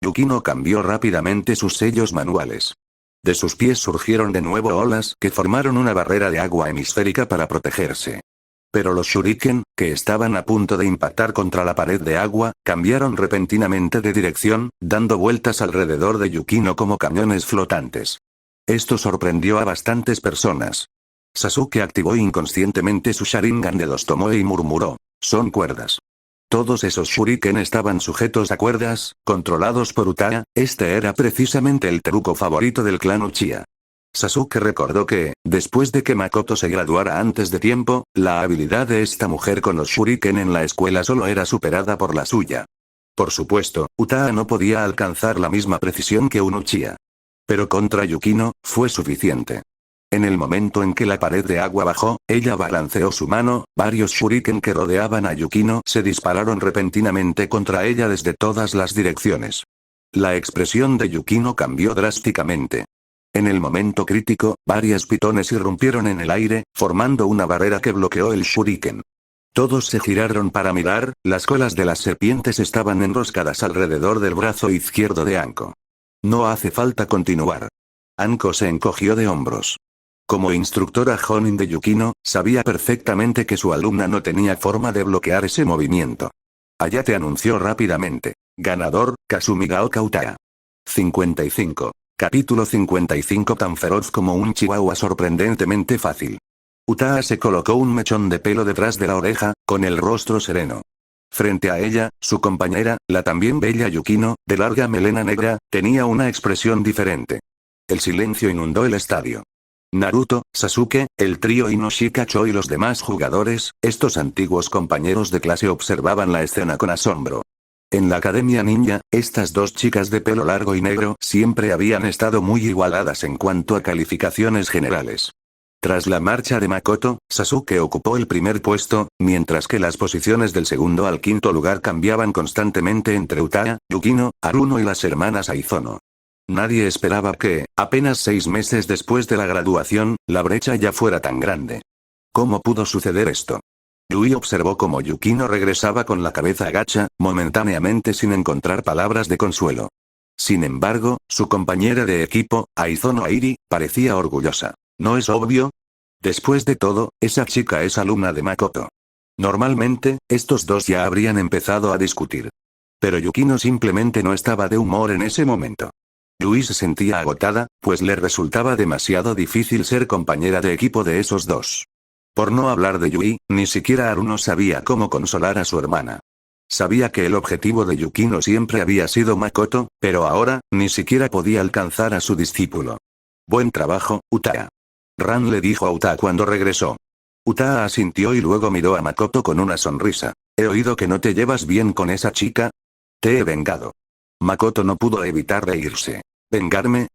Yukino cambió rápidamente sus sellos manuales. De sus pies surgieron de nuevo olas que formaron una barrera de agua hemisférica para protegerse. Pero los shuriken, que estaban a punto de impactar contra la pared de agua, cambiaron repentinamente de dirección, dando vueltas alrededor de Yukino como cañones flotantes. Esto sorprendió a bastantes personas. Sasuke activó inconscientemente su Sharingan de dos Tomoe y murmuró: son cuerdas. Todos esos shuriken estaban sujetos a cuerdas, controlados por Utaa. Este era precisamente el truco favorito del clan Uchiha. Sasuke recordó que, después de que Makoto se graduara antes de tiempo, la habilidad de esta mujer con los shuriken en la escuela solo era superada por la suya. Por supuesto, Utaa no podía alcanzar la misma precisión que un Uchiha. Pero contra Yukino, fue suficiente. En el momento en que la pared de agua bajó, ella balanceó su mano, varios shuriken que rodeaban a Yukino se dispararon repentinamente contra ella desde todas las direcciones. La expresión de Yukino cambió drásticamente. En el momento crítico, varias pitones irrumpieron en el aire, formando una barrera que bloqueó el shuriken. Todos se giraron para mirar, las colas de las serpientes estaban enroscadas alrededor del brazo izquierdo de Anko. No hace falta continuar. Anko se encogió de hombros. Como instructora Jonin de Yukino, sabía perfectamente que su alumna no tenía forma de bloquear ese movimiento. Ayate anunció rápidamente. Ganador, Kasumigaoka Utaa. 55. Capítulo 55. Tan feroz como un chihuahua, sorprendentemente fácil. Utaa se colocó un mechón de pelo detrás de la oreja, con el rostro sereno. Frente a ella, su compañera, la también bella Yukino, de larga melena negra, tenía una expresión diferente. El silencio inundó el estadio. Naruto, Sasuke, el trío Inoshika-cho y los demás jugadores, estos antiguos compañeros de clase, observaban la escena con asombro. En la Academia Ninja, estas dos chicas de pelo largo y negro siempre habían estado muy igualadas en cuanto a calificaciones generales. Tras la marcha de Makoto, Sasuke ocupó el primer puesto, mientras que las posiciones del segundo al quinto lugar cambiaban constantemente entre Utaa, Yukino, Haruno y las hermanas Aizono. Nadie esperaba que, apenas 6 meses después de la graduación, la brecha ya fuera tan grande. ¿Cómo pudo suceder esto? Yui observó cómo Yukino regresaba con la cabeza agacha, momentáneamente sin encontrar palabras de consuelo. Sin embargo, su compañera de equipo, Aizono Airi, parecía orgullosa. ¿No es obvio? Después de todo, esa chica es alumna de Makoto. Normalmente, estos dos ya habrían empezado a discutir. Pero Yukino simplemente no estaba de humor en ese momento. Yui se sentía agotada, pues le resultaba demasiado difícil ser compañera de equipo de esos dos. Por no hablar de Yui, ni siquiera Haruno sabía cómo consolar a su hermana. Sabía que el objetivo de Yukino siempre había sido Makoto, pero ahora, ni siquiera podía alcanzar a su discípulo. Buen trabajo, Utaa. Ran le dijo a Utaa cuando regresó. Utaa asintió y luego miró a Makoto con una sonrisa. He oído que no te llevas bien con esa chica. Te he vengado. Makoto no pudo evitar reírse. ¿Vengarme?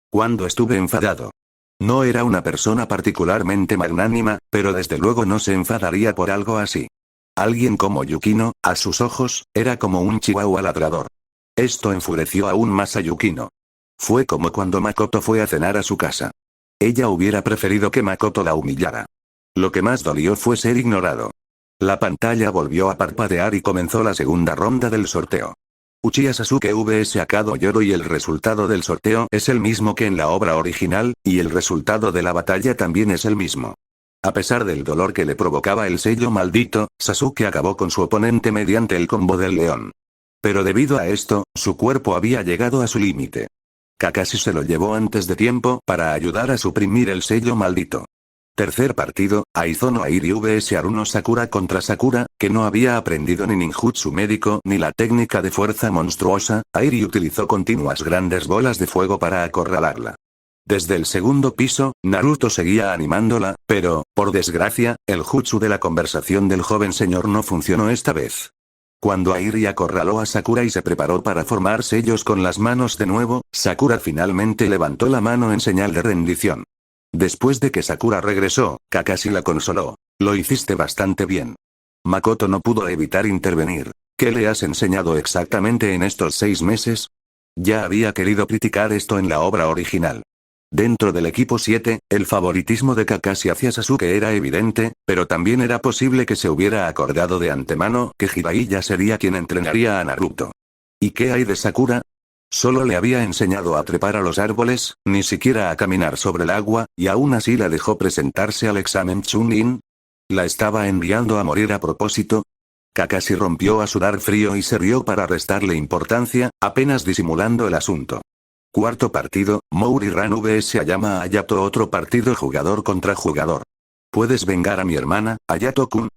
¿Cuándo estuve enfadado? No era una persona particularmente magnánima, pero desde luego no se enfadaría por algo así. Alguien como Yukino, a sus ojos, era como un chihuahua ladrador. Esto enfureció aún más a Yukino. Fue como cuando Makoto fue a cenar a su casa. Ella hubiera preferido que Makoto la humillara. Lo que más dolió fue ser ignorado. La pantalla volvió a parpadear y comenzó la segunda ronda del sorteo. Uchiha Sasuke vs Akado Yoro, y el resultado del sorteo es el mismo que en la obra original, y el resultado de la batalla también es el mismo. A pesar del dolor que le provocaba el sello maldito, Sasuke acabó con su oponente mediante el combo del león. Pero debido a esto, su cuerpo había llegado a su límite. Kakashi se lo llevó antes de tiempo para ayudar a suprimir el sello maldito. Tercer partido, Aizono Airi vs Aruno Sakura contra Sakura, que no había aprendido ni ninjutsu médico ni la técnica de fuerza monstruosa. Airi utilizó continuas grandes bolas de fuego para acorralarla. Desde el segundo piso, Naruto seguía animándola, pero, por desgracia, el jutsu de la conversación del joven señor no funcionó esta vez. Cuando Airi acorraló a Sakura y se preparó para formar sellos con las manos de nuevo, Sakura finalmente levantó la mano en señal de rendición. Después de que Sakura regresó, Kakashi la consoló. Lo hiciste bastante bien. Makoto no pudo evitar intervenir. ¿Qué le has enseñado exactamente en estos 6 meses? Ya había querido criticar esto en la obra original. Dentro del equipo 7, el favoritismo de Kakashi hacia Sasuke era evidente, pero también era posible que se hubiera acordado de antemano que Jiraiya sería quien entrenaría a Naruto. ¿Y qué hay de Sakura? Solo le había enseñado a trepar a los árboles, ni siquiera a caminar sobre el agua, y aún así la dejó presentarse al examen Chunin. ¿La estaba enviando a morir a propósito? Kakashi rompió a sudar frío y se rió para restarle importancia, apenas disimulando el asunto. Cuarto partido, Mouri Ran vs Ayama Hayato. Otro partido jugador contra jugador. ¿Puedes vengar a mi hermana, Hayato-kun?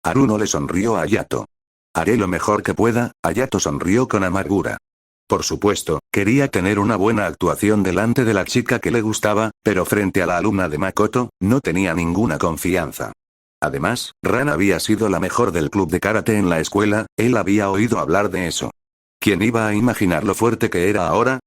Aruno le sonrió a Hayato. Haré lo mejor que pueda, Hayato sonrió con amargura. Por supuesto, quería tener una buena actuación delante de la chica que le gustaba, pero frente a la alumna de Makoto, no tenía ninguna confianza. Además, Ran había sido la mejor del club de karate en la escuela, él había oído hablar de eso. ¿Quién iba a imaginar lo fuerte que era ahora?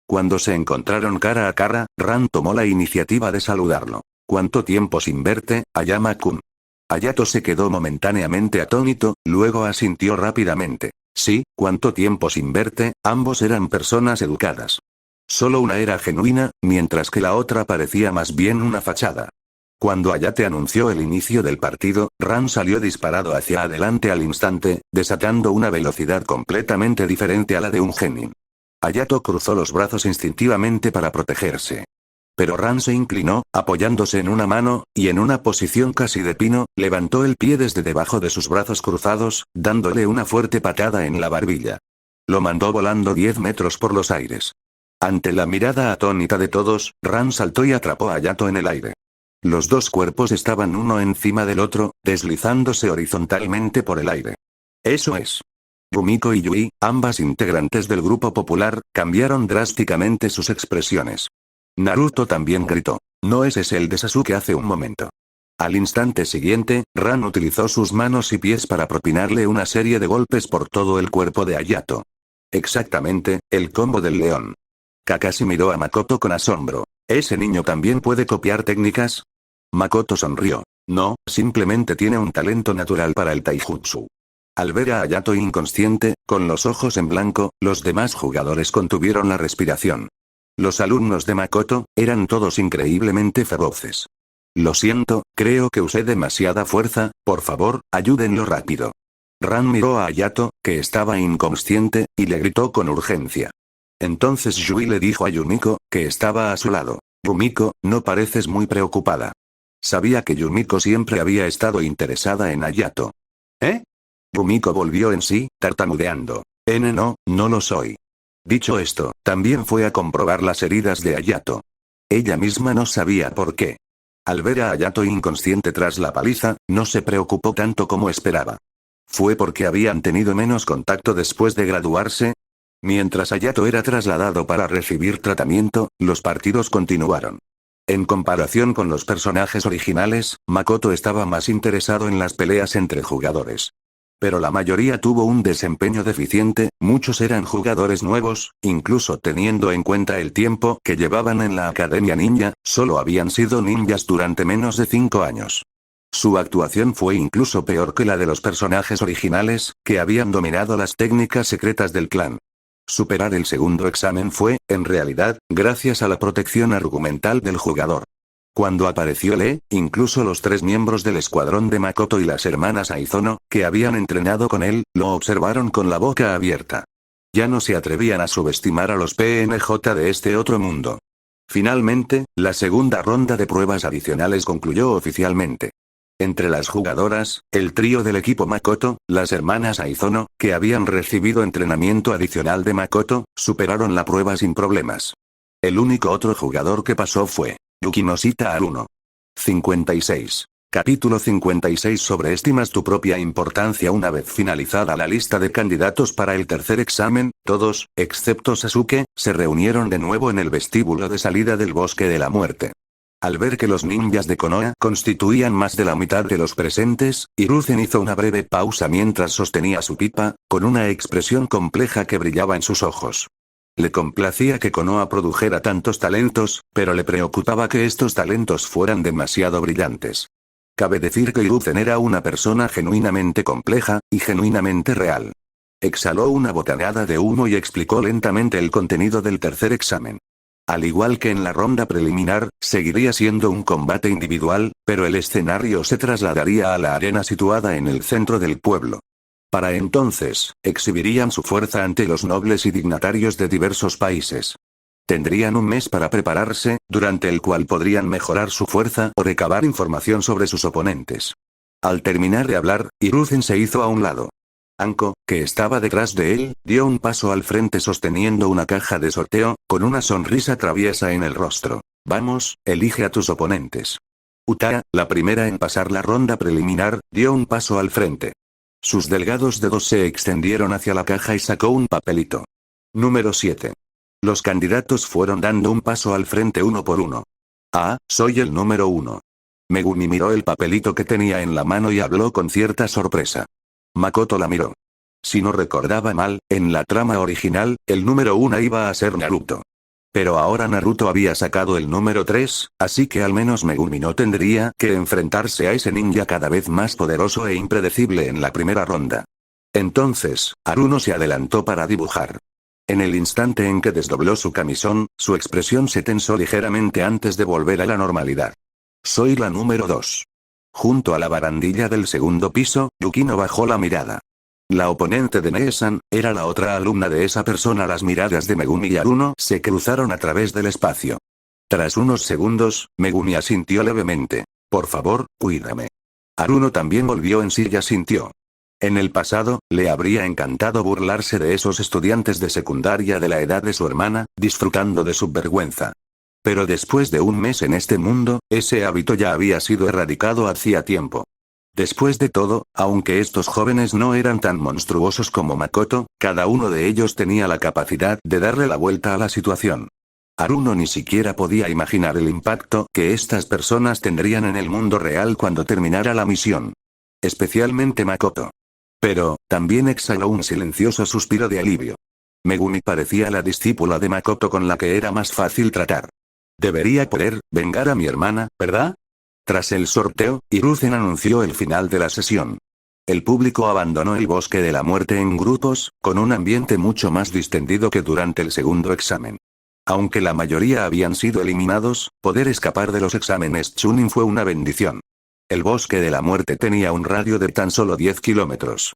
Cuando se encontraron cara a cara, Ran tomó la iniciativa de saludarlo. ¿Cuánto tiempo sin verte, Ayama-kun? Hayato se quedó momentáneamente atónito, luego asintió rápidamente. Sí, ¿cuánto tiempo sin verte? Ambos eran personas educadas. Solo una era genuina, mientras que la otra parecía más bien una fachada. Cuando Hayate anunció el inicio del partido, Ran salió disparado hacia adelante al instante, desatando una velocidad completamente diferente a la de un genin. Hayato cruzó los brazos instintivamente para protegerse. Pero Ran se inclinó, apoyándose en una mano, y en una posición casi de pino, levantó el pie desde debajo de sus brazos cruzados, dándole una fuerte patada en la barbilla. Lo mandó volando 10 metros por los aires. Ante la mirada atónita de todos, Ran saltó y atrapó a Hayato en el aire. Los dos cuerpos estaban uno encima del otro, deslizándose horizontalmente por el aire. Eso es. Rumiko y Yui, ambas integrantes del grupo popular, cambiaron drásticamente sus expresiones. Naruto también gritó. ¿No es ese el de Sasuke hace un momento? Al instante siguiente, Ran utilizó sus manos y pies para propinarle una serie de golpes por todo el cuerpo de Hayato. Exactamente, el combo del león. Kakashi miró a Makoto con asombro. ¿Ese niño también puede copiar técnicas? Makoto sonrió. No, simplemente tiene un talento natural para el taijutsu. Al ver a Hayato inconsciente, con los ojos en blanco, los demás jugadores contuvieron la respiración. Los alumnos de Makoto, eran todos increíblemente feroces. Lo siento, creo que usé demasiada fuerza, por favor, ayúdenlo rápido. Ran miró a Hayato, que estaba inconsciente, y le gritó con urgencia. Entonces Yui le dijo a Yumiko, que estaba a su lado. Rumiko, no pareces muy preocupada. Sabía que Yumiko siempre había estado interesada en Hayato. ¿Eh? Rumiko volvió en sí, tartamudeando. No, no lo soy. Dicho esto, también fue a comprobar las heridas de Hayato. Ella misma no sabía por qué. Al ver a Hayato inconsciente tras la paliza, no se preocupó tanto como esperaba. ¿Fue porque habían tenido menos contacto después de graduarse? Mientras Hayato era trasladado para recibir tratamiento, los partidos continuaron. En comparación con los personajes originales, Makoto estaba más interesado en las peleas entre jugadores. Pero la mayoría tuvo un desempeño deficiente, muchos eran jugadores nuevos, incluso teniendo en cuenta el tiempo que llevaban en la Academia Ninja, solo habían sido ninjas durante menos de 5 años. Su actuación fue incluso peor que la de los personajes originales, que habían dominado las técnicas secretas del clan. Superar el segundo examen fue, en realidad, gracias a la protección argumental del jugador. Cuando apareció Lee, incluso los 3 miembros del escuadrón de Makoto y las hermanas Aizono, que habían entrenado con él, lo observaron con la boca abierta. Ya no se atrevían a subestimar a los PNJ de este otro mundo. Finalmente, la segunda ronda de pruebas adicionales concluyó oficialmente. Entre las jugadoras, el trío del equipo Makoto, las hermanas Aizono, que habían recibido entrenamiento adicional de Makoto, superaron la prueba sin problemas. El único otro jugador que pasó fue Yukinoshita Aruno. 56. Capítulo 56. Sobreestimas tu propia importancia. Una vez finalizada la lista de candidatos para el tercer examen, todos, excepto Sasuke, se reunieron de nuevo en el vestíbulo de salida del Bosque de la Muerte. Al ver que los ninjas de Konoha constituían más de la mitad de los presentes, Hiruzen hizo una breve pausa mientras sostenía su pipa, con una expresión compleja que brillaba en sus ojos. Le complacía que Konoha produjera tantos talentos, pero le preocupaba que estos talentos fueran demasiado brillantes. Cabe decir que Hiruzen era una persona genuinamente compleja, y genuinamente real. Exhaló una bocanada de humo y explicó lentamente el contenido del tercer examen. Al igual que en la ronda preliminar, seguiría siendo un combate individual, pero el escenario se trasladaría a la arena situada en el centro del pueblo. Para entonces, exhibirían su fuerza ante los nobles y dignatarios de diversos países. Tendrían un mes para prepararse, durante el cual podrían mejorar su fuerza o recabar información sobre sus oponentes. Al terminar de hablar, Hiruzen se hizo a un lado. Anko, que estaba detrás de él, dio un paso al frente sosteniendo una caja de sorteo, con una sonrisa traviesa en el rostro. Vamos, elige a tus oponentes. Utada, la primera en pasar la ronda preliminar, dio un paso al frente. Sus delgados dedos se extendieron hacia la caja y sacó un papelito. Número 7. Los candidatos fueron dando un paso al frente uno por uno. Ah, soy el número 1. Megumi miró el papelito que tenía en la mano y habló con cierta sorpresa. Makoto la miró. Si no recordaba mal, en la trama original, el número 1 iba a ser Naruto. Pero ahora Naruto había sacado el número 3, así que al menos Megumi no tendría que enfrentarse a ese ninja cada vez más poderoso e impredecible en la primera ronda. Entonces, Haruno se adelantó para dibujar. En el instante en que desdobló su camisón, su expresión se tensó ligeramente antes de volver a la normalidad. Soy la número 2. Junto a la barandilla del segundo piso, Yukino bajó la mirada. La oponente de Neesan, era la otra alumna de esa persona. Las miradas de Megumi y Haruno se cruzaron a través del espacio. Tras unos segundos, Megumi asintió levemente. Por favor, cuídame. Haruno también volvió en sí y asintió. En el pasado, le habría encantado burlarse de esos estudiantes de secundaria de la edad de su hermana, disfrutando de su vergüenza. Pero después de un mes en este mundo, ese hábito ya había sido erradicado hacía tiempo. Después de todo, aunque estos jóvenes no eran tan monstruosos como Makoto, cada uno de ellos tenía la capacidad de darle la vuelta a la situación. Haruno ni siquiera podía imaginar el impacto que estas personas tendrían en el mundo real cuando terminara la misión. Especialmente Makoto. Pero, también exhaló un silencioso suspiro de alivio. Megumi parecía la discípula de Makoto con la que era más fácil tratar. Debería poder vengar a mi hermana, ¿verdad? Tras el sorteo, Hiruzen anunció el final de la sesión. El público abandonó el Bosque de la Muerte en grupos, con un ambiente mucho más distendido que durante el segundo examen. Aunque la mayoría habían sido eliminados, poder escapar de los exámenes Chunin fue una bendición. El Bosque de la Muerte tenía un radio de tan solo 10 kilómetros.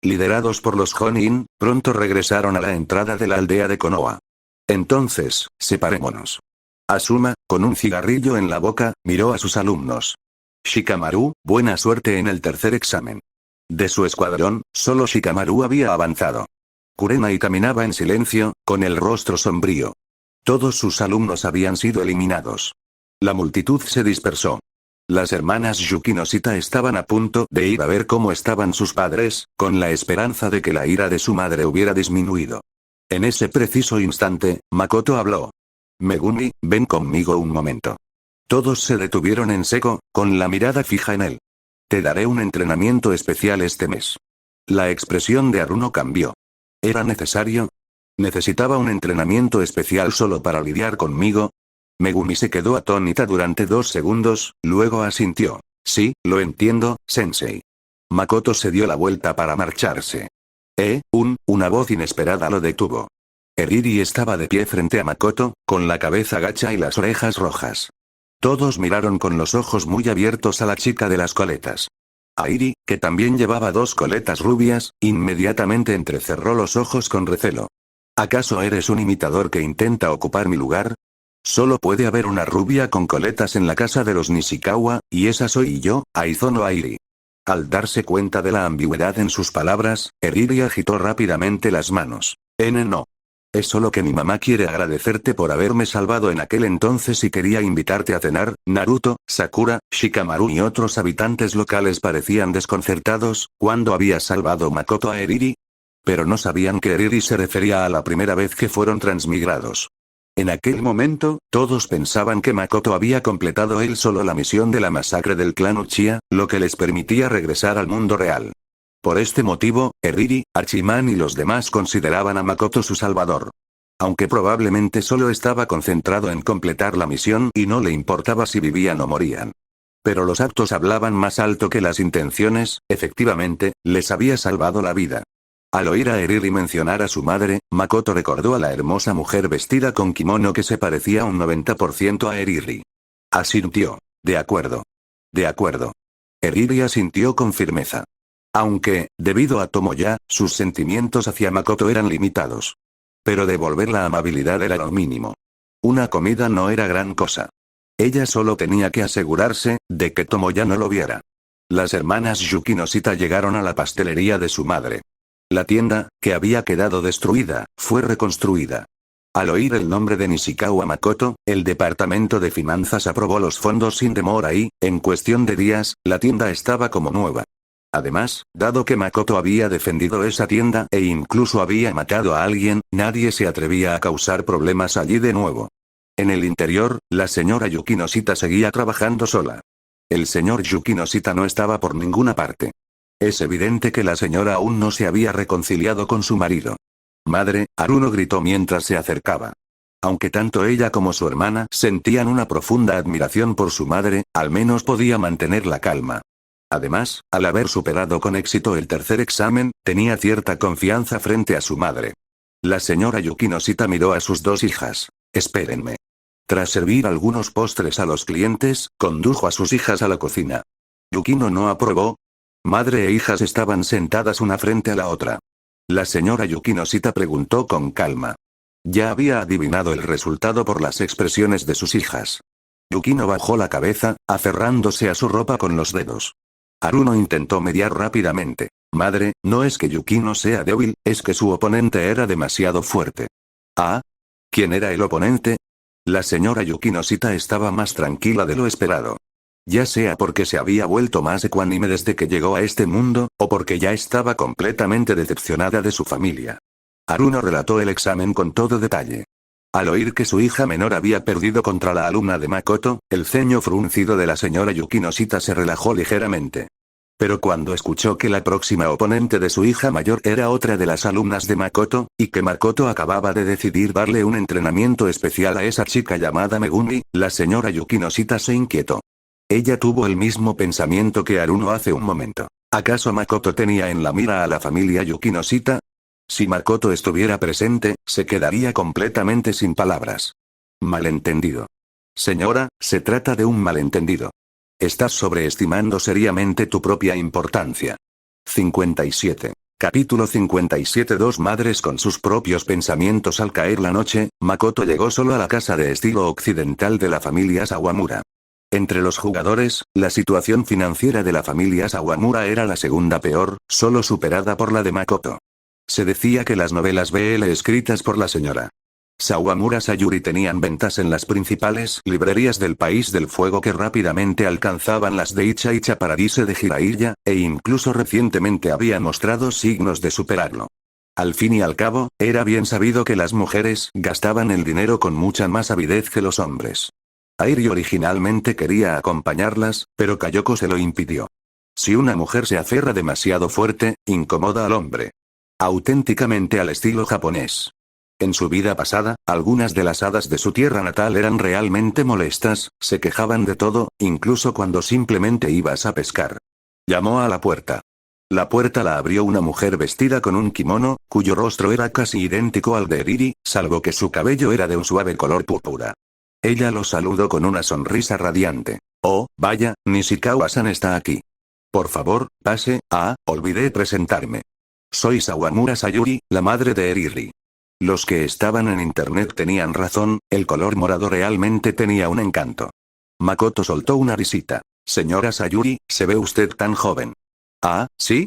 Liderados por los Jonin, pronto regresaron a la entrada de la aldea de Konoha. Entonces, separémonos. Asuma, con un cigarrillo en la boca, miró a sus alumnos. Shikamaru, buena suerte en el tercer examen. De su escuadrón, solo Shikamaru había avanzado. Kurenai caminaba en silencio, con el rostro sombrío. Todos sus alumnos habían sido eliminados. La multitud se dispersó. Las hermanas Yukino Shita estaban a punto de ir a ver cómo estaban sus padres, con la esperanza de que la ira de su madre hubiera disminuido. En ese preciso instante, Makoto habló. Megumi, ven conmigo un momento. Todos se detuvieron en seco, con la mirada fija en él. Te daré un entrenamiento especial este mes. La expresión de Haruno cambió. ¿Era necesario? ¿Necesitaba un entrenamiento especial solo para lidiar conmigo? Megumi se quedó atónita durante 2 segundos, luego asintió. Sí, lo entiendo, sensei. Makoto se dio la vuelta para marcharse. Una voz inesperada lo detuvo. Eriri estaba de pie frente a Makoto, con la cabeza gacha y las orejas rojas. Todos miraron con los ojos muy abiertos a la chica de las coletas. Airi, que también llevaba 2 coletas rubias, inmediatamente entrecerró los ojos con recelo. ¿Acaso eres un imitador que intenta ocupar mi lugar? Solo puede haber una rubia con coletas en la casa de los Nishikawa, y esa soy yo, Aizono Airi. Al darse cuenta de la ambigüedad en sus palabras, Eriri agitó rápidamente las manos. No. Es solo que mi mamá quiere agradecerte por haberme salvado en aquel entonces y quería invitarte a cenar. Naruto, Sakura, Shikamaru y otros habitantes locales parecían desconcertados. ¿Cuándo había salvado Makoto a Eriri? Pero no sabían que Eriri se refería a la primera vez que fueron transmigrados. En aquel momento, todos pensaban que Makoto había completado él solo la misión de la masacre del clan Uchiha, lo que les permitía regresar al mundo real. Por este motivo, Eriri, Archiman y los demás consideraban a Makoto su salvador. Aunque probablemente solo estaba concentrado en completar la misión y no le importaba si vivían o morían. Pero los actos hablaban más alto que las intenciones. Efectivamente, les había salvado la vida. Al oír a Eriri mencionar a su madre, Makoto recordó a la hermosa mujer vestida con kimono que se parecía un 90% a Eriri. Asintió. De acuerdo. De acuerdo. Eriri asintió con firmeza. Aunque, debido a Tomoya, sus sentimientos hacia Makoto eran limitados. Pero devolver la amabilidad era lo mínimo. Una comida no era gran cosa. Ella solo tenía que asegurarse de que Tomoya no lo viera. Las hermanas Yukinoshita llegaron a la pastelería de su madre. La tienda, que había quedado destruida, fue reconstruida. Al oír el nombre de Nishikawa Makoto, el departamento de finanzas aprobó los fondos sin demora y, en cuestión de días, la tienda estaba como nueva. Además, dado que Makoto había defendido esa tienda e incluso había matado a alguien, nadie se atrevía a causar problemas allí de nuevo. En el interior, la señora Yukinoshita seguía trabajando sola. El señor Yukinoshita no estaba por ninguna parte. Es evidente que la señora aún no se había reconciliado con su marido. Madre, Haruno gritó mientras se acercaba. Aunque tanto ella como su hermana sentían una profunda admiración por su madre, al menos podía mantener la calma. Además, al haber superado con éxito el tercer examen, tenía cierta confianza frente a su madre. La señora Yukinoshita miró a sus dos hijas. Espérenme. Tras servir algunos postres a los clientes, condujo a sus hijas a la cocina. Yukino no aprobó. Madre e hijas estaban sentadas una frente a la otra. La señora Yukinoshita preguntó con calma. Ya había adivinado el resultado por las expresiones de sus hijas. Yukino bajó la cabeza, aferrándose a su ropa con los dedos. Haruno intentó mediar rápidamente. Madre, no es que Yukino sea débil, es que su oponente era demasiado fuerte. ¿Ah? ¿Quién era el oponente? La señora Yukinoshita estaba más tranquila de lo esperado. Ya sea porque se había vuelto más ecuánime desde que llegó a este mundo, o porque ya estaba completamente decepcionada de su familia. Haruno relató el examen con todo detalle. Al oír que su hija menor había perdido contra la alumna de Makoto, el ceño fruncido de la señora Yukinoshita se relajó ligeramente. Pero cuando escuchó que la próxima oponente de su hija mayor era otra de las alumnas de Makoto, y que Makoto acababa de decidir darle un entrenamiento especial a esa chica llamada Megumi, la señora Yukinoshita se inquietó. Ella tuvo el mismo pensamiento que Haruno hace un momento. ¿Acaso Makoto tenía en la mira a la familia Yukinoshita? Si Makoto estuviera presente, se quedaría completamente sin palabras. Malentendido. Señora, se trata de un malentendido. Estás sobreestimando seriamente tu propia importancia. 57. Capítulo 57. Dos madres con sus propios pensamientos. Al caer la noche, Makoto llegó solo a la casa de estilo occidental de la familia Sawamura. Entre los jugadores, la situación financiera de la familia Sawamura era la segunda peor, solo superada por la de Makoto. Se decía que las novelas BL escritas por la señora Sawamura Sayuri tenían ventas en las principales librerías del País del Fuego que rápidamente alcanzaban las de Icha Paradise de Jiraiya, e incluso recientemente habían mostrado signos de superarlo. Al fin y al cabo, era bien sabido que las mujeres gastaban el dinero con mucha más avidez que los hombres. Airi originalmente quería acompañarlas, pero Kayoko se lo impidió. Si una mujer se aferra demasiado fuerte, incomoda al hombre. Auténticamente al estilo japonés. En su vida pasada, algunas de las hadas de su tierra natal eran realmente molestas, se quejaban de todo, incluso cuando simplemente ibas a pescar. Llamó a la puerta. La puerta la abrió una mujer vestida con un kimono, cuyo rostro era casi idéntico al de Eriri, salvo que su cabello era de un suave color púrpura. Ella lo saludó con una sonrisa radiante. Oh, vaya, Nishikawa-san está aquí. Por favor, pase. Olvidé presentarme. Soy Sawamura Sayuri, la madre de Eriri. Los que estaban en internet tenían razón, el color morado realmente tenía un encanto. Makoto soltó una risita. Señora Sayuri, se ve usted tan joven. ¿Sí?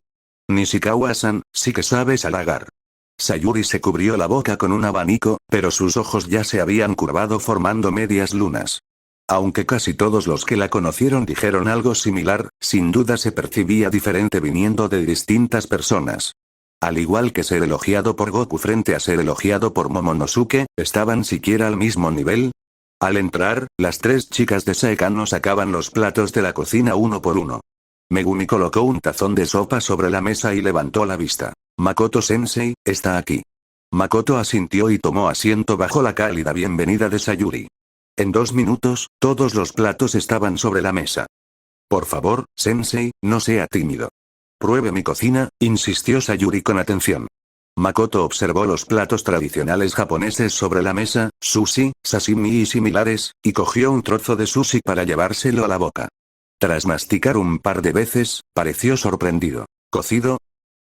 Nishikawa-san, sí que sabes halagar. Sayuri se cubrió la boca con un abanico, pero sus ojos ya se habían curvado formando medias lunas. Aunque casi todos los que la conocieron dijeron algo similar, sin duda se percibía diferente viniendo de distintas personas. Al igual que ser elogiado por Goku frente a ser elogiado por Momonosuke, ¿estaban siquiera al mismo nivel? Al entrar, las tres chicas de Saekano sacaban los platos de la cocina uno por uno. Megumi colocó un tazón de sopa sobre la mesa y levantó la vista. Makoto-sensei, está aquí. Makoto asintió y tomó asiento bajo la cálida bienvenida de Sayuri. En 2 minutos, todos los platos estaban sobre la mesa. Por favor, sensei, no sea tímido. Pruebe mi cocina, insistió Sayuri con atención. Makoto observó los platos tradicionales japoneses sobre la mesa, sushi, sashimi y similares, y cogió un trozo de sushi para llevárselo a la boca. Tras masticar un par de veces, pareció sorprendido. ¿Cocido?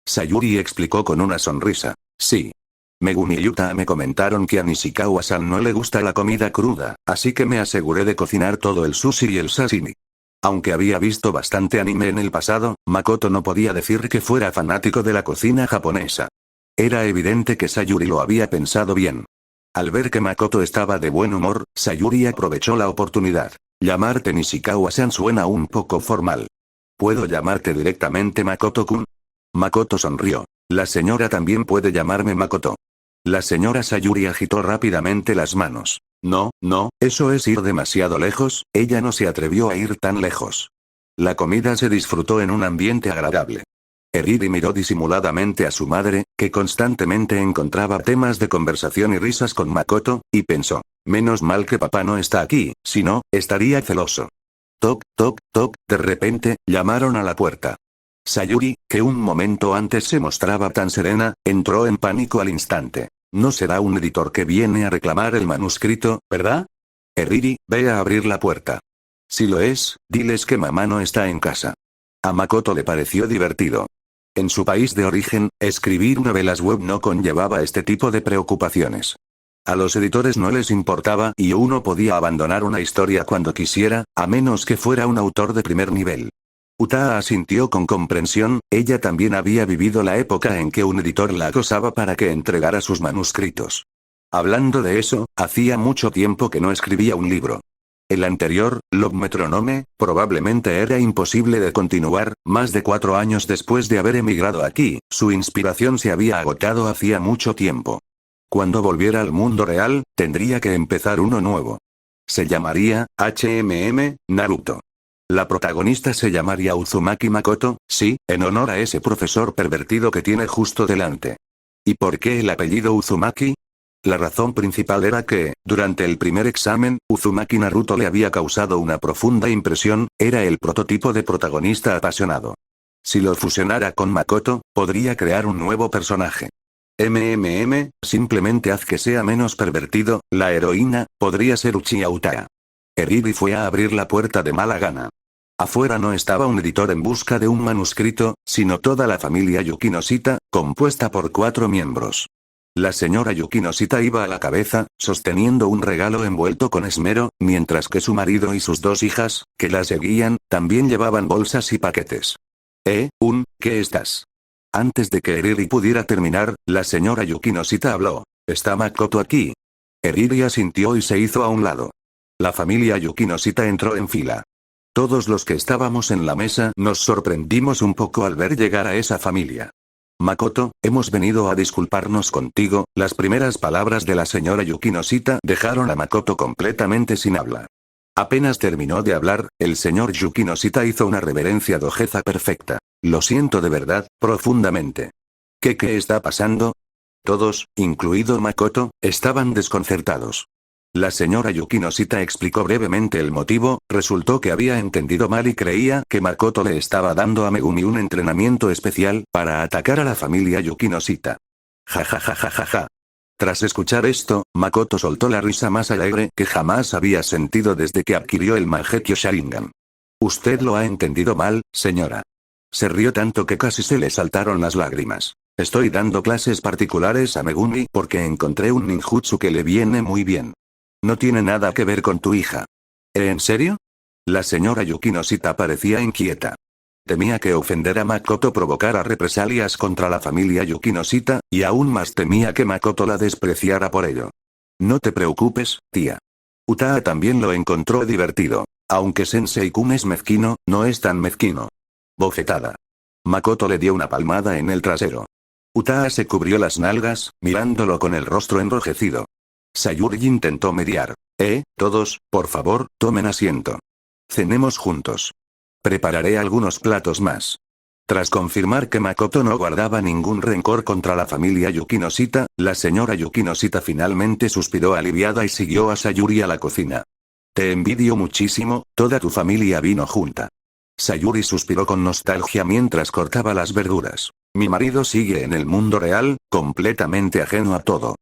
Sayuri explicó con una sonrisa. Sí. Megumi y Yuta me comentaron que a Nishikawa-san no le gusta la comida cruda, así que me aseguré de cocinar todo el sushi y el sashimi. Aunque había visto bastante anime en el pasado, Makoto no podía decir que fuera fanático de la cocina japonesa. Era evidente que Sayuri lo había pensado bien. Al ver que Makoto estaba de buen humor, Sayuri aprovechó la oportunidad. Llamarte Nishikawa-san suena un poco formal. ¿Puedo llamarte directamente Makoto-kun? Makoto sonrió. La señora también puede llamarme Makoto. La señora Sayuri agitó rápidamente las manos. No, eso es ir demasiado lejos, ella no se atrevió a ir tan lejos. La comida se disfrutó en un ambiente agradable. Eriri miró disimuladamente a su madre, que constantemente encontraba temas de conversación y risas con Makoto, y pensó, menos mal que papá no está aquí, si no, estaría celoso. Toc, toc, toc, de repente, llamaron a la puerta. Sayuri, que un momento antes se mostraba tan serena, entró en pánico al instante. No será un editor que viene a reclamar el manuscrito, ¿verdad? Eriri, ve a abrir la puerta. Si lo es, diles que mamá no está en casa. A Makoto le pareció divertido. En su país de origen, escribir novelas web no conllevaba este tipo de preocupaciones. A los editores no les importaba y uno podía abandonar una historia cuando quisiera, a menos que fuera un autor de primer nivel. Utaa asintió con comprensión, ella también había vivido la época en que un editor la acosaba para que entregara sus manuscritos. Hablando de eso, hacía mucho tiempo que no escribía un libro. El anterior, Love Metronome, probablemente era imposible de continuar, más de 4 años después de haber emigrado aquí, su inspiración se había agotado hacía mucho tiempo. Cuando volviera al mundo real, tendría que empezar uno nuevo. Se llamaría, Naruto. La protagonista se llamaría Uzumaki Makoto, sí, en honor a ese profesor pervertido que tiene justo delante. ¿Y por qué el apellido Uzumaki? La razón principal era que, durante el primer examen, Uzumaki Naruto le había causado una profunda impresión, era el prototipo de protagonista apasionado. Si lo fusionara con Makoto, podría crear un nuevo personaje. Simplemente haz que sea menos pervertido, la heroína, podría ser Uchiha Utaa. Eriri fue a abrir la puerta de mala gana. Afuera no estaba un editor en busca de un manuscrito, sino toda la familia Yukinoshita, compuesta por 4 miembros. La señora Yukinoshita iba a la cabeza, sosteniendo un regalo envuelto con esmero, mientras que su marido y sus 2 hijas, que la seguían, también llevaban bolsas y paquetes. ¿Qué estás? Antes de que Eriri pudiera terminar, la señora Yukinoshita habló. ¿Está Makoto aquí? Eriri asintió y se hizo a un lado. La familia Yukinoshita entró en fila. Todos los que estábamos en la mesa nos sorprendimos un poco al ver llegar a esa familia. Makoto, hemos venido a disculparnos contigo. Las primeras palabras de la señora Yukinoshita dejaron a Makoto completamente sin habla. Apenas terminó de hablar, el señor Yukinoshita hizo una reverencia de ojeza perfecta. Lo siento de verdad, profundamente. ¿Qué está pasando? Todos, incluido Makoto, estaban desconcertados. La señora Yukinoshita explicó brevemente el motivo, resultó que había entendido mal y creía que Makoto le estaba dando a Megumi un entrenamiento especial para atacar a la familia Yukinoshita. Ja. Tras escuchar esto, Makoto soltó la risa más alegre que jamás había sentido desde que adquirió el Mangekyo Sharingan. Usted lo ha entendido mal, señora. Se rió tanto que casi se le saltaron las lágrimas. Estoy dando clases particulares a Megumi porque encontré un ninjutsu que le viene muy bien. No tiene nada que ver con tu hija. ¿En serio? La señora Yukinoshita parecía inquieta. Temía que ofender a Makoto provocara represalias contra la familia Yukinoshita, y aún más temía que Makoto la despreciara por ello. No te preocupes, tía. Utaa también lo encontró divertido. Aunque Sensei-kun es mezquino, no es tan mezquino. Bofetada. Makoto le dio una palmada en el trasero. Utaa se cubrió las nalgas, mirándolo con el rostro enrojecido. Sayuri intentó mediar. Todos, por favor, tomen asiento. Cenemos juntos. Prepararé algunos platos más. Tras confirmar que Makoto no guardaba ningún rencor contra la familia Yukinoshita, la señora Yukinoshita finalmente suspiró aliviada y siguió a Sayuri a la cocina. Te envidio muchísimo, toda tu familia vino junta. Sayuri suspiró con nostalgia mientras cortaba las verduras. Mi marido sigue en el mundo real, completamente ajeno a todo.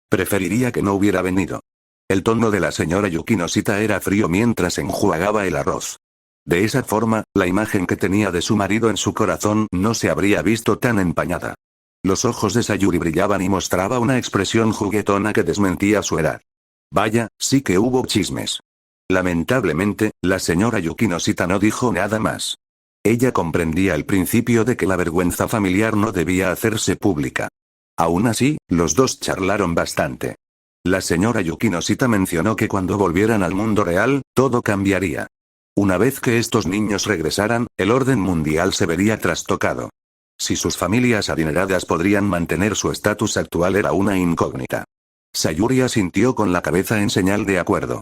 Preferiría que no hubiera venido. El tono de la señora Yukinoshita era frío mientras enjuagaba el arroz. De esa forma, la imagen que tenía de su marido en su corazón no se habría visto tan empañada. Los ojos de Sayuri brillaban y mostraba una expresión juguetona que desmentía su edad. Vaya, sí que hubo chismes. Lamentablemente, la señora Yukinoshita no dijo nada más. Ella comprendía el principio de que la vergüenza familiar no debía hacerse pública. Aún así, los dos charlaron bastante. La señora Yukinoshita mencionó que cuando volvieran al mundo real, todo cambiaría. Una vez que estos niños regresaran, el orden mundial se vería trastocado. Si sus familias adineradas podrían mantener su estatus actual era una incógnita. Sayuri asintió con la cabeza en señal de acuerdo.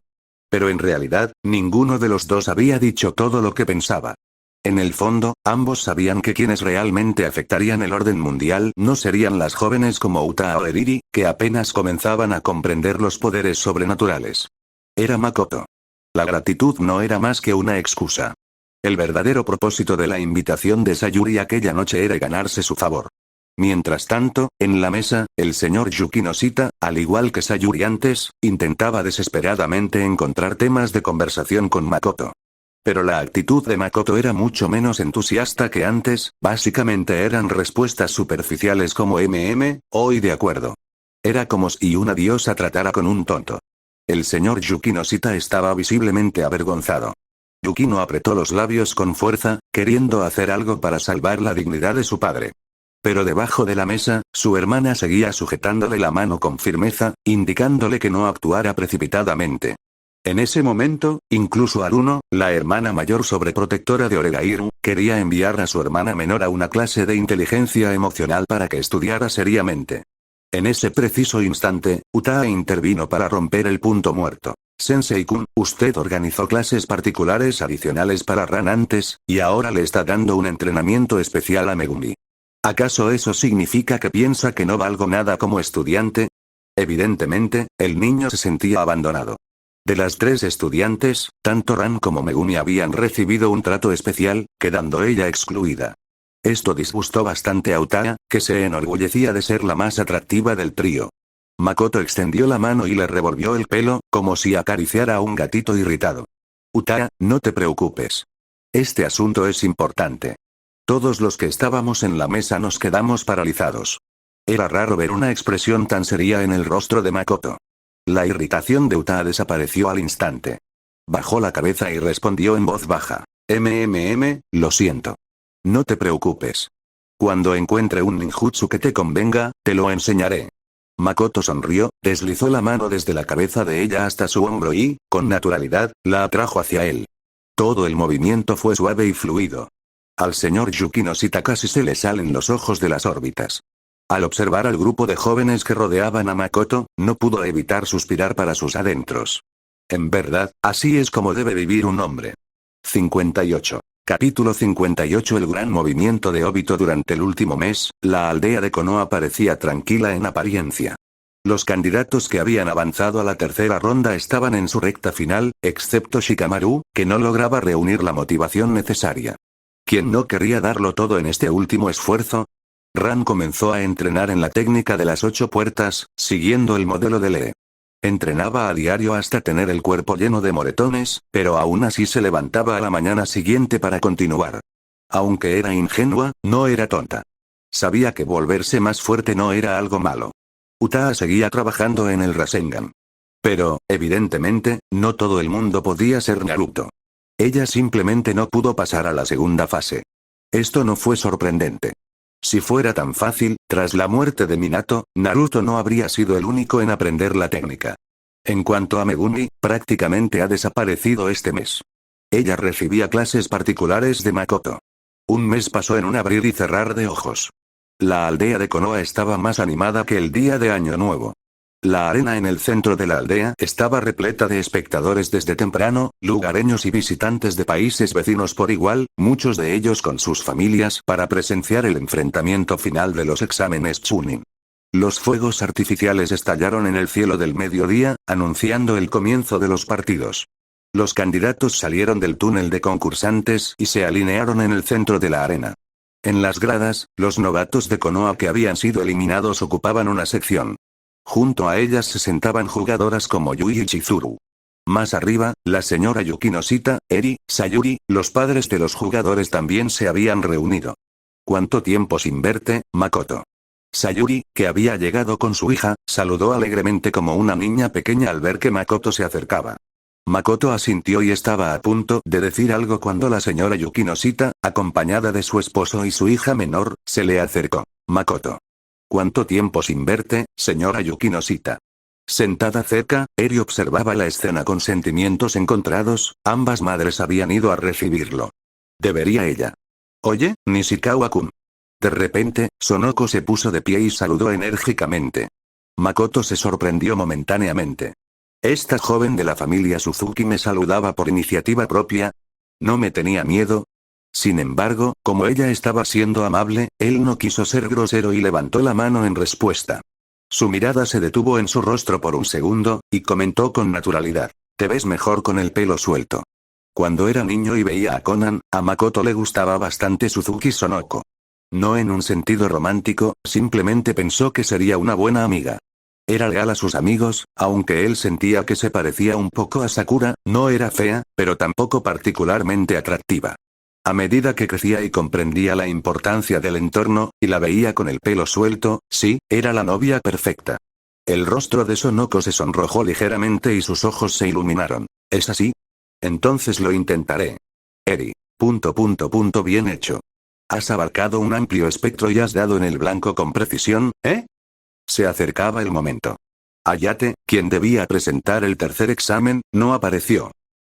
Pero en realidad, ninguno de los dos había dicho todo lo que pensaba. En el fondo, ambos sabían que quienes realmente afectarían el orden mundial no serían las jóvenes como Utaa o Eriri, que apenas comenzaban a comprender los poderes sobrenaturales. Era Makoto. La gratitud no era más que una excusa. El verdadero propósito de la invitación de Sayuri aquella noche era ganarse su favor. Mientras tanto, en la mesa, el señor Yukinoshita, al igual que Sayuri antes, intentaba desesperadamente encontrar temas de conversación con Makoto. Pero la actitud de Makoto era mucho menos entusiasta que antes, básicamente eran respuestas superficiales como hoy de acuerdo. Era como si una diosa tratara con un tonto. El señor Yukinoshita estaba visiblemente avergonzado. Yukino apretó los labios con fuerza, queriendo hacer algo para salvar la dignidad de su padre. Pero debajo de la mesa, su hermana seguía sujetándole la mano con firmeza, indicándole que no actuara precipitadamente. En ese momento, incluso Aruno, la hermana mayor sobreprotectora de Oregairu, quería enviar a su hermana menor a una clase de inteligencia emocional para que estudiara seriamente. En ese preciso instante, Utaa intervino para romper el punto muerto. Sensei-kun, usted organizó clases particulares adicionales para Ran antes, y ahora le está dando un entrenamiento especial a Megumi. ¿Acaso eso significa que piensa que no valgo nada como estudiante? Evidentemente, el niño se sentía abandonado. De las tres estudiantes, tanto Ran como Megumi habían recibido un trato especial, quedando ella excluida. Esto disgustó bastante a Utaa, que se enorgullecía de ser la más atractiva del trío. Makoto extendió la mano y le revolvió el pelo, como si acariciara a un gatito irritado. Utaa, no te preocupes. Este asunto es importante. Todos los que estábamos en la mesa nos quedamos paralizados. Era raro ver una expresión tan seria en el rostro de Makoto. La irritación de Utaa desapareció al instante. Bajó la cabeza y respondió en voz baja. Lo siento. No te preocupes. Cuando encuentre un ninjutsu que te convenga, te lo enseñaré. Makoto sonrió, deslizó la mano desde la cabeza de ella hasta su hombro y, con naturalidad, la atrajo hacia él. Todo el movimiento fue suave y fluido. Al señor Yukinoshita casi se le salen los ojos de las órbitas. Al observar al grupo de jóvenes que rodeaban a Makoto, no pudo evitar suspirar para sus adentros. En verdad, así es como debe vivir un hombre. 58. Capítulo 58. El gran movimiento de Obito. Durante el último mes, la aldea de Konoha parecía tranquila en apariencia. Los candidatos que habían avanzado a la tercera ronda estaban en su recta final, excepto Shikamaru, que no lograba reunir la motivación necesaria. ¿Quién no querría darlo todo en este último esfuerzo? Ran comenzó a entrenar en la técnica de las 8 puertas, siguiendo el modelo de Lee. Entrenaba a diario hasta tener el cuerpo lleno de moretones, pero aún así se levantaba a la mañana siguiente para continuar. Aunque era ingenua, no era tonta. Sabía que volverse más fuerte no era algo malo. Utaa seguía trabajando en el Rasengan. Pero, evidentemente, no todo el mundo podía ser Naruto. Ella simplemente no pudo pasar a la segunda fase. Esto no fue sorprendente. Si fuera tan fácil, tras la muerte de Minato, Naruto no habría sido el único en aprender la técnica. En cuanto a Megumi, prácticamente ha desaparecido este mes. Ella recibía clases particulares de Makoto. Un mes pasó en un abrir y cerrar de ojos. La aldea de Konoha estaba más animada que el día de Año Nuevo. La arena en el centro de la aldea estaba repleta de espectadores desde temprano, lugareños y visitantes de países vecinos por igual, muchos de ellos con sus familias para presenciar el enfrentamiento final de los exámenes Chunin. Los fuegos artificiales estallaron en el cielo del mediodía, anunciando el comienzo de los partidos. Los candidatos salieron del túnel de concursantes y se alinearon en el centro de la arena. En las gradas, los novatos de Konoha que habían sido eliminados ocupaban una sección. Junto a ellas se sentaban jugadoras como Yui y Chizuru. Más arriba, la señora Yukinoshita, Eri, Sayuri, los padres de los jugadores también se habían reunido. ¿Cuánto tiempo sin verte, Makoto? Sayuri, que había llegado con su hija, saludó alegremente como una niña pequeña al ver que Makoto se acercaba. Makoto asintió y estaba a punto de decir algo cuando la señora Yukinoshita, acompañada de su esposo y su hija menor, se le acercó. Makoto. ¿Cuánto tiempo sin verte, señora Yukinoshita? Sentada cerca, Eri observaba la escena con sentimientos encontrados, ambas madres habían ido a recibirlo. ¿Debería ella? Oye, Nishikawa-kun. De repente, Sonoko se puso de pie y saludó enérgicamente. Makoto se sorprendió momentáneamente. ¿Esta joven de la familia Suzuki me saludaba por iniciativa propia? ¿No me tenía miedo? Sin embargo, como ella estaba siendo amable, él no quiso ser grosero y levantó la mano en respuesta. Su mirada se detuvo en su rostro por un segundo, y comentó con naturalidad. Te ves mejor con el pelo suelto. Cuando era niño y veía a Conan, a Makoto le gustaba bastante Suzuki Sonoko. No en un sentido romántico, simplemente pensó que sería una buena amiga. Era leal a sus amigos, aunque él sentía que se parecía un poco a Sakura, no era fea, pero tampoco particularmente atractiva. A medida que crecía y comprendía la importancia del entorno, y la veía con el pelo suelto, sí, era la novia perfecta. El rostro de Sonoko se sonrojó ligeramente y sus ojos se iluminaron. ¿Es así? Entonces lo intentaré. Eri. Bien hecho. Has abarcado un amplio espectro y has dado en el blanco con precisión, ¿eh? Se acercaba el momento. Ayate, quien debía presentar el tercer examen, no apareció.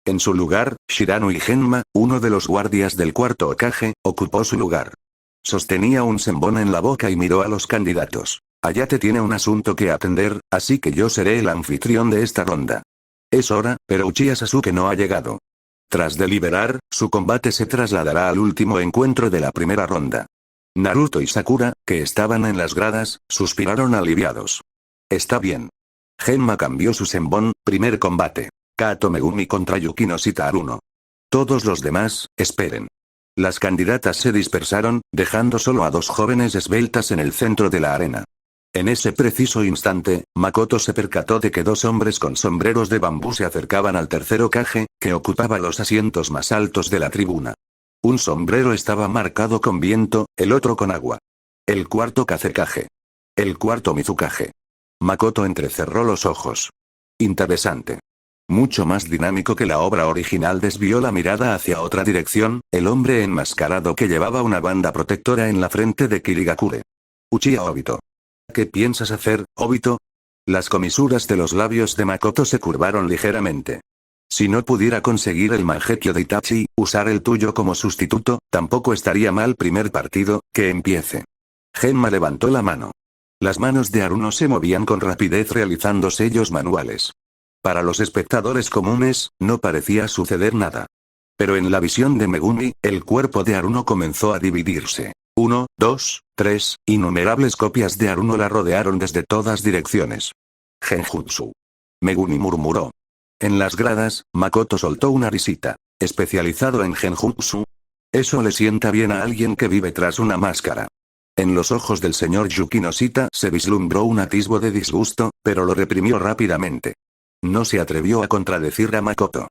En su lugar, Shirano y Genma, uno de los guardias del cuarto Hokage, ocupó su lugar. Sostenía un senbon en la boca y miró a los candidatos. Ayate tiene un asunto que atender, así que yo seré el anfitrión de esta ronda. Es hora, pero Uchiha Sasuke no ha llegado. Tras deliberar, su combate se trasladará al último encuentro de la primera ronda. Naruto y Sakura, que estaban en las gradas, suspiraron aliviados. Está bien. Genma cambió su senbon, primer combate. Kato Megumi contra Yukinoshita Haruno. Todos los demás, esperen. Las candidatas se dispersaron, dejando solo a dos jóvenes esbeltas en el centro de la arena. En ese preciso instante, Makoto se percató de que dos hombres con sombreros de bambú se acercaban al tercer Hokage, que ocupaba los asientos más altos de la tribuna. Un sombrero estaba marcado con viento, el otro con agua. El cuarto Kazekage. El cuarto Mizukage. Makoto entrecerró los ojos. Interesante. Mucho más dinámico que la obra original. Desvió la mirada hacia otra dirección, el hombre enmascarado que llevaba una banda protectora en la frente de Kirigakure. Uchiha Obito. ¿Qué piensas hacer, Obito? Las comisuras de los labios de Makoto se curvaron ligeramente. Si no pudiera conseguir el Mangekyo de Itachi, usar el tuyo como sustituto, tampoco estaría mal. Primer partido, que empiece. Genma levantó la mano. Las manos de Haruno se movían con rapidez realizando sellos manuales. Para los espectadores comunes, no parecía suceder nada. Pero en la visión de Megumi, el cuerpo de Haruno comenzó a dividirse. 1, 2, 3, innumerables copias de Haruno la rodearon desde todas direcciones. Genjutsu. Megumi murmuró. En las gradas, Makoto soltó una risita. ¿Especializado en genjutsu? Eso le sienta bien a alguien que vive tras una máscara. En los ojos del señor Yukinoshita se vislumbró un atisbo de disgusto, pero lo reprimió rápidamente. No se atrevió a contradecir a Makoto.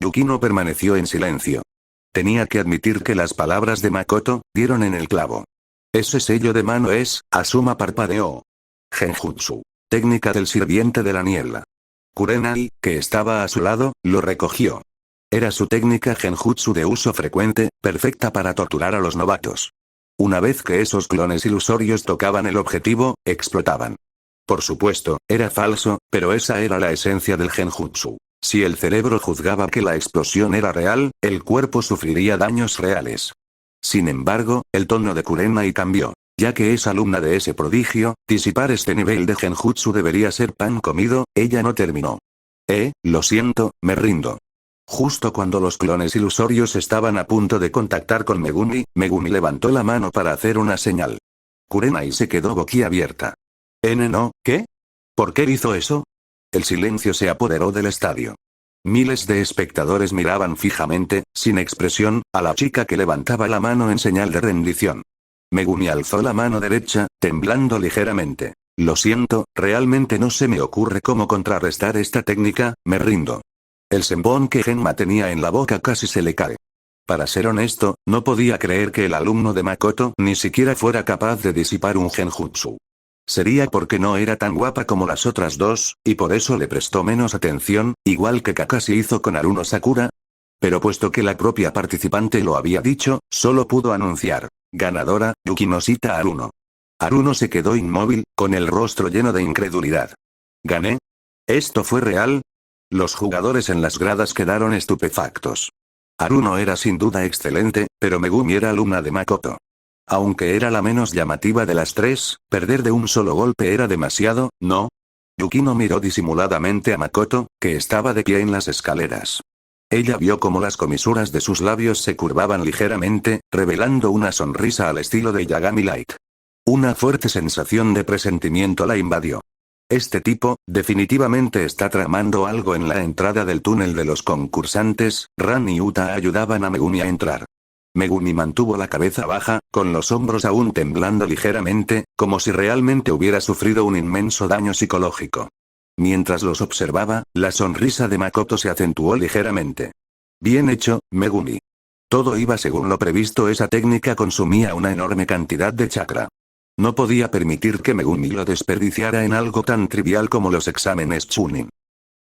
Yukino permaneció en silencio. Tenía que admitir que las palabras de Makoto dieron en el clavo. Ese sello de mano es, Asuma parpadeó. Genjutsu. Técnica del sirviente de la niebla. Kurenai, que estaba a su lado, lo recogió. Era su técnica genjutsu de uso frecuente, perfecta para torturar a los novatos. Una vez que esos clones ilusorios tocaban el objetivo, explotaban. Por supuesto, era falso, pero esa era la esencia del genjutsu. Si el cerebro juzgaba que la explosión era real, el cuerpo sufriría daños reales. Sin embargo, el tono de Kurenai cambió. Ya que es alumna de ese prodigio, disipar este nivel de genjutsu debería ser pan comido, ella no terminó. Lo siento, me rindo. Justo cuando los clones ilusorios estaban a punto de contactar con Megumi, Megumi levantó la mano para hacer una señal. Kurenai se quedó boquiabierta. No, ¿qué? ¿Por qué hizo eso? El silencio se apoderó del estadio. Miles de espectadores miraban fijamente, sin expresión, a la chica que levantaba la mano en señal de rendición. Megumi alzó la mano derecha, temblando ligeramente. Lo siento, realmente no se me ocurre cómo contrarrestar esta técnica, me rindo. El senbon que Genma tenía en la boca casi se le cae. Para ser honesto, no podía creer que el alumno de Makoto ni siquiera fuera capaz de disipar un genjutsu. Sería porque no era tan guapa como las otras dos, y por eso le prestó menos atención, igual que Kakashi hizo con Haruno Sakura. Pero puesto que la propia participante lo había dicho, solo pudo anunciar. Ganadora, Yukinosita Haruno. Haruno se quedó inmóvil, con el rostro lleno de incredulidad. ¿Gané? ¿Esto fue real? Los jugadores en las gradas quedaron estupefactos. Haruno era sin duda excelente, pero Megumi era alumna de Makoto. Aunque era la menos llamativa de las tres, perder de un solo golpe era demasiado, ¿no? Yukino miró disimuladamente a Makoto, que estaba de pie en las escaleras. Ella vio cómo las comisuras de sus labios se curvaban ligeramente, revelando una sonrisa al estilo de Yagami Light. Una fuerte sensación de presentimiento la invadió. Este tipo, definitivamente está tramando algo en la entrada del túnel de los concursantes. Ran y Uta ayudaban a Megumi a entrar. Megumi mantuvo la cabeza baja, con los hombros aún temblando ligeramente, como si realmente hubiera sufrido un inmenso daño psicológico. Mientras los observaba, la sonrisa de Makoto se acentuó ligeramente. Bien hecho, Megumi. Todo iba según lo previsto. Esa técnica consumía una enorme cantidad de chakra. No podía permitir que Megumi lo desperdiciara en algo tan trivial como los exámenes Chunin.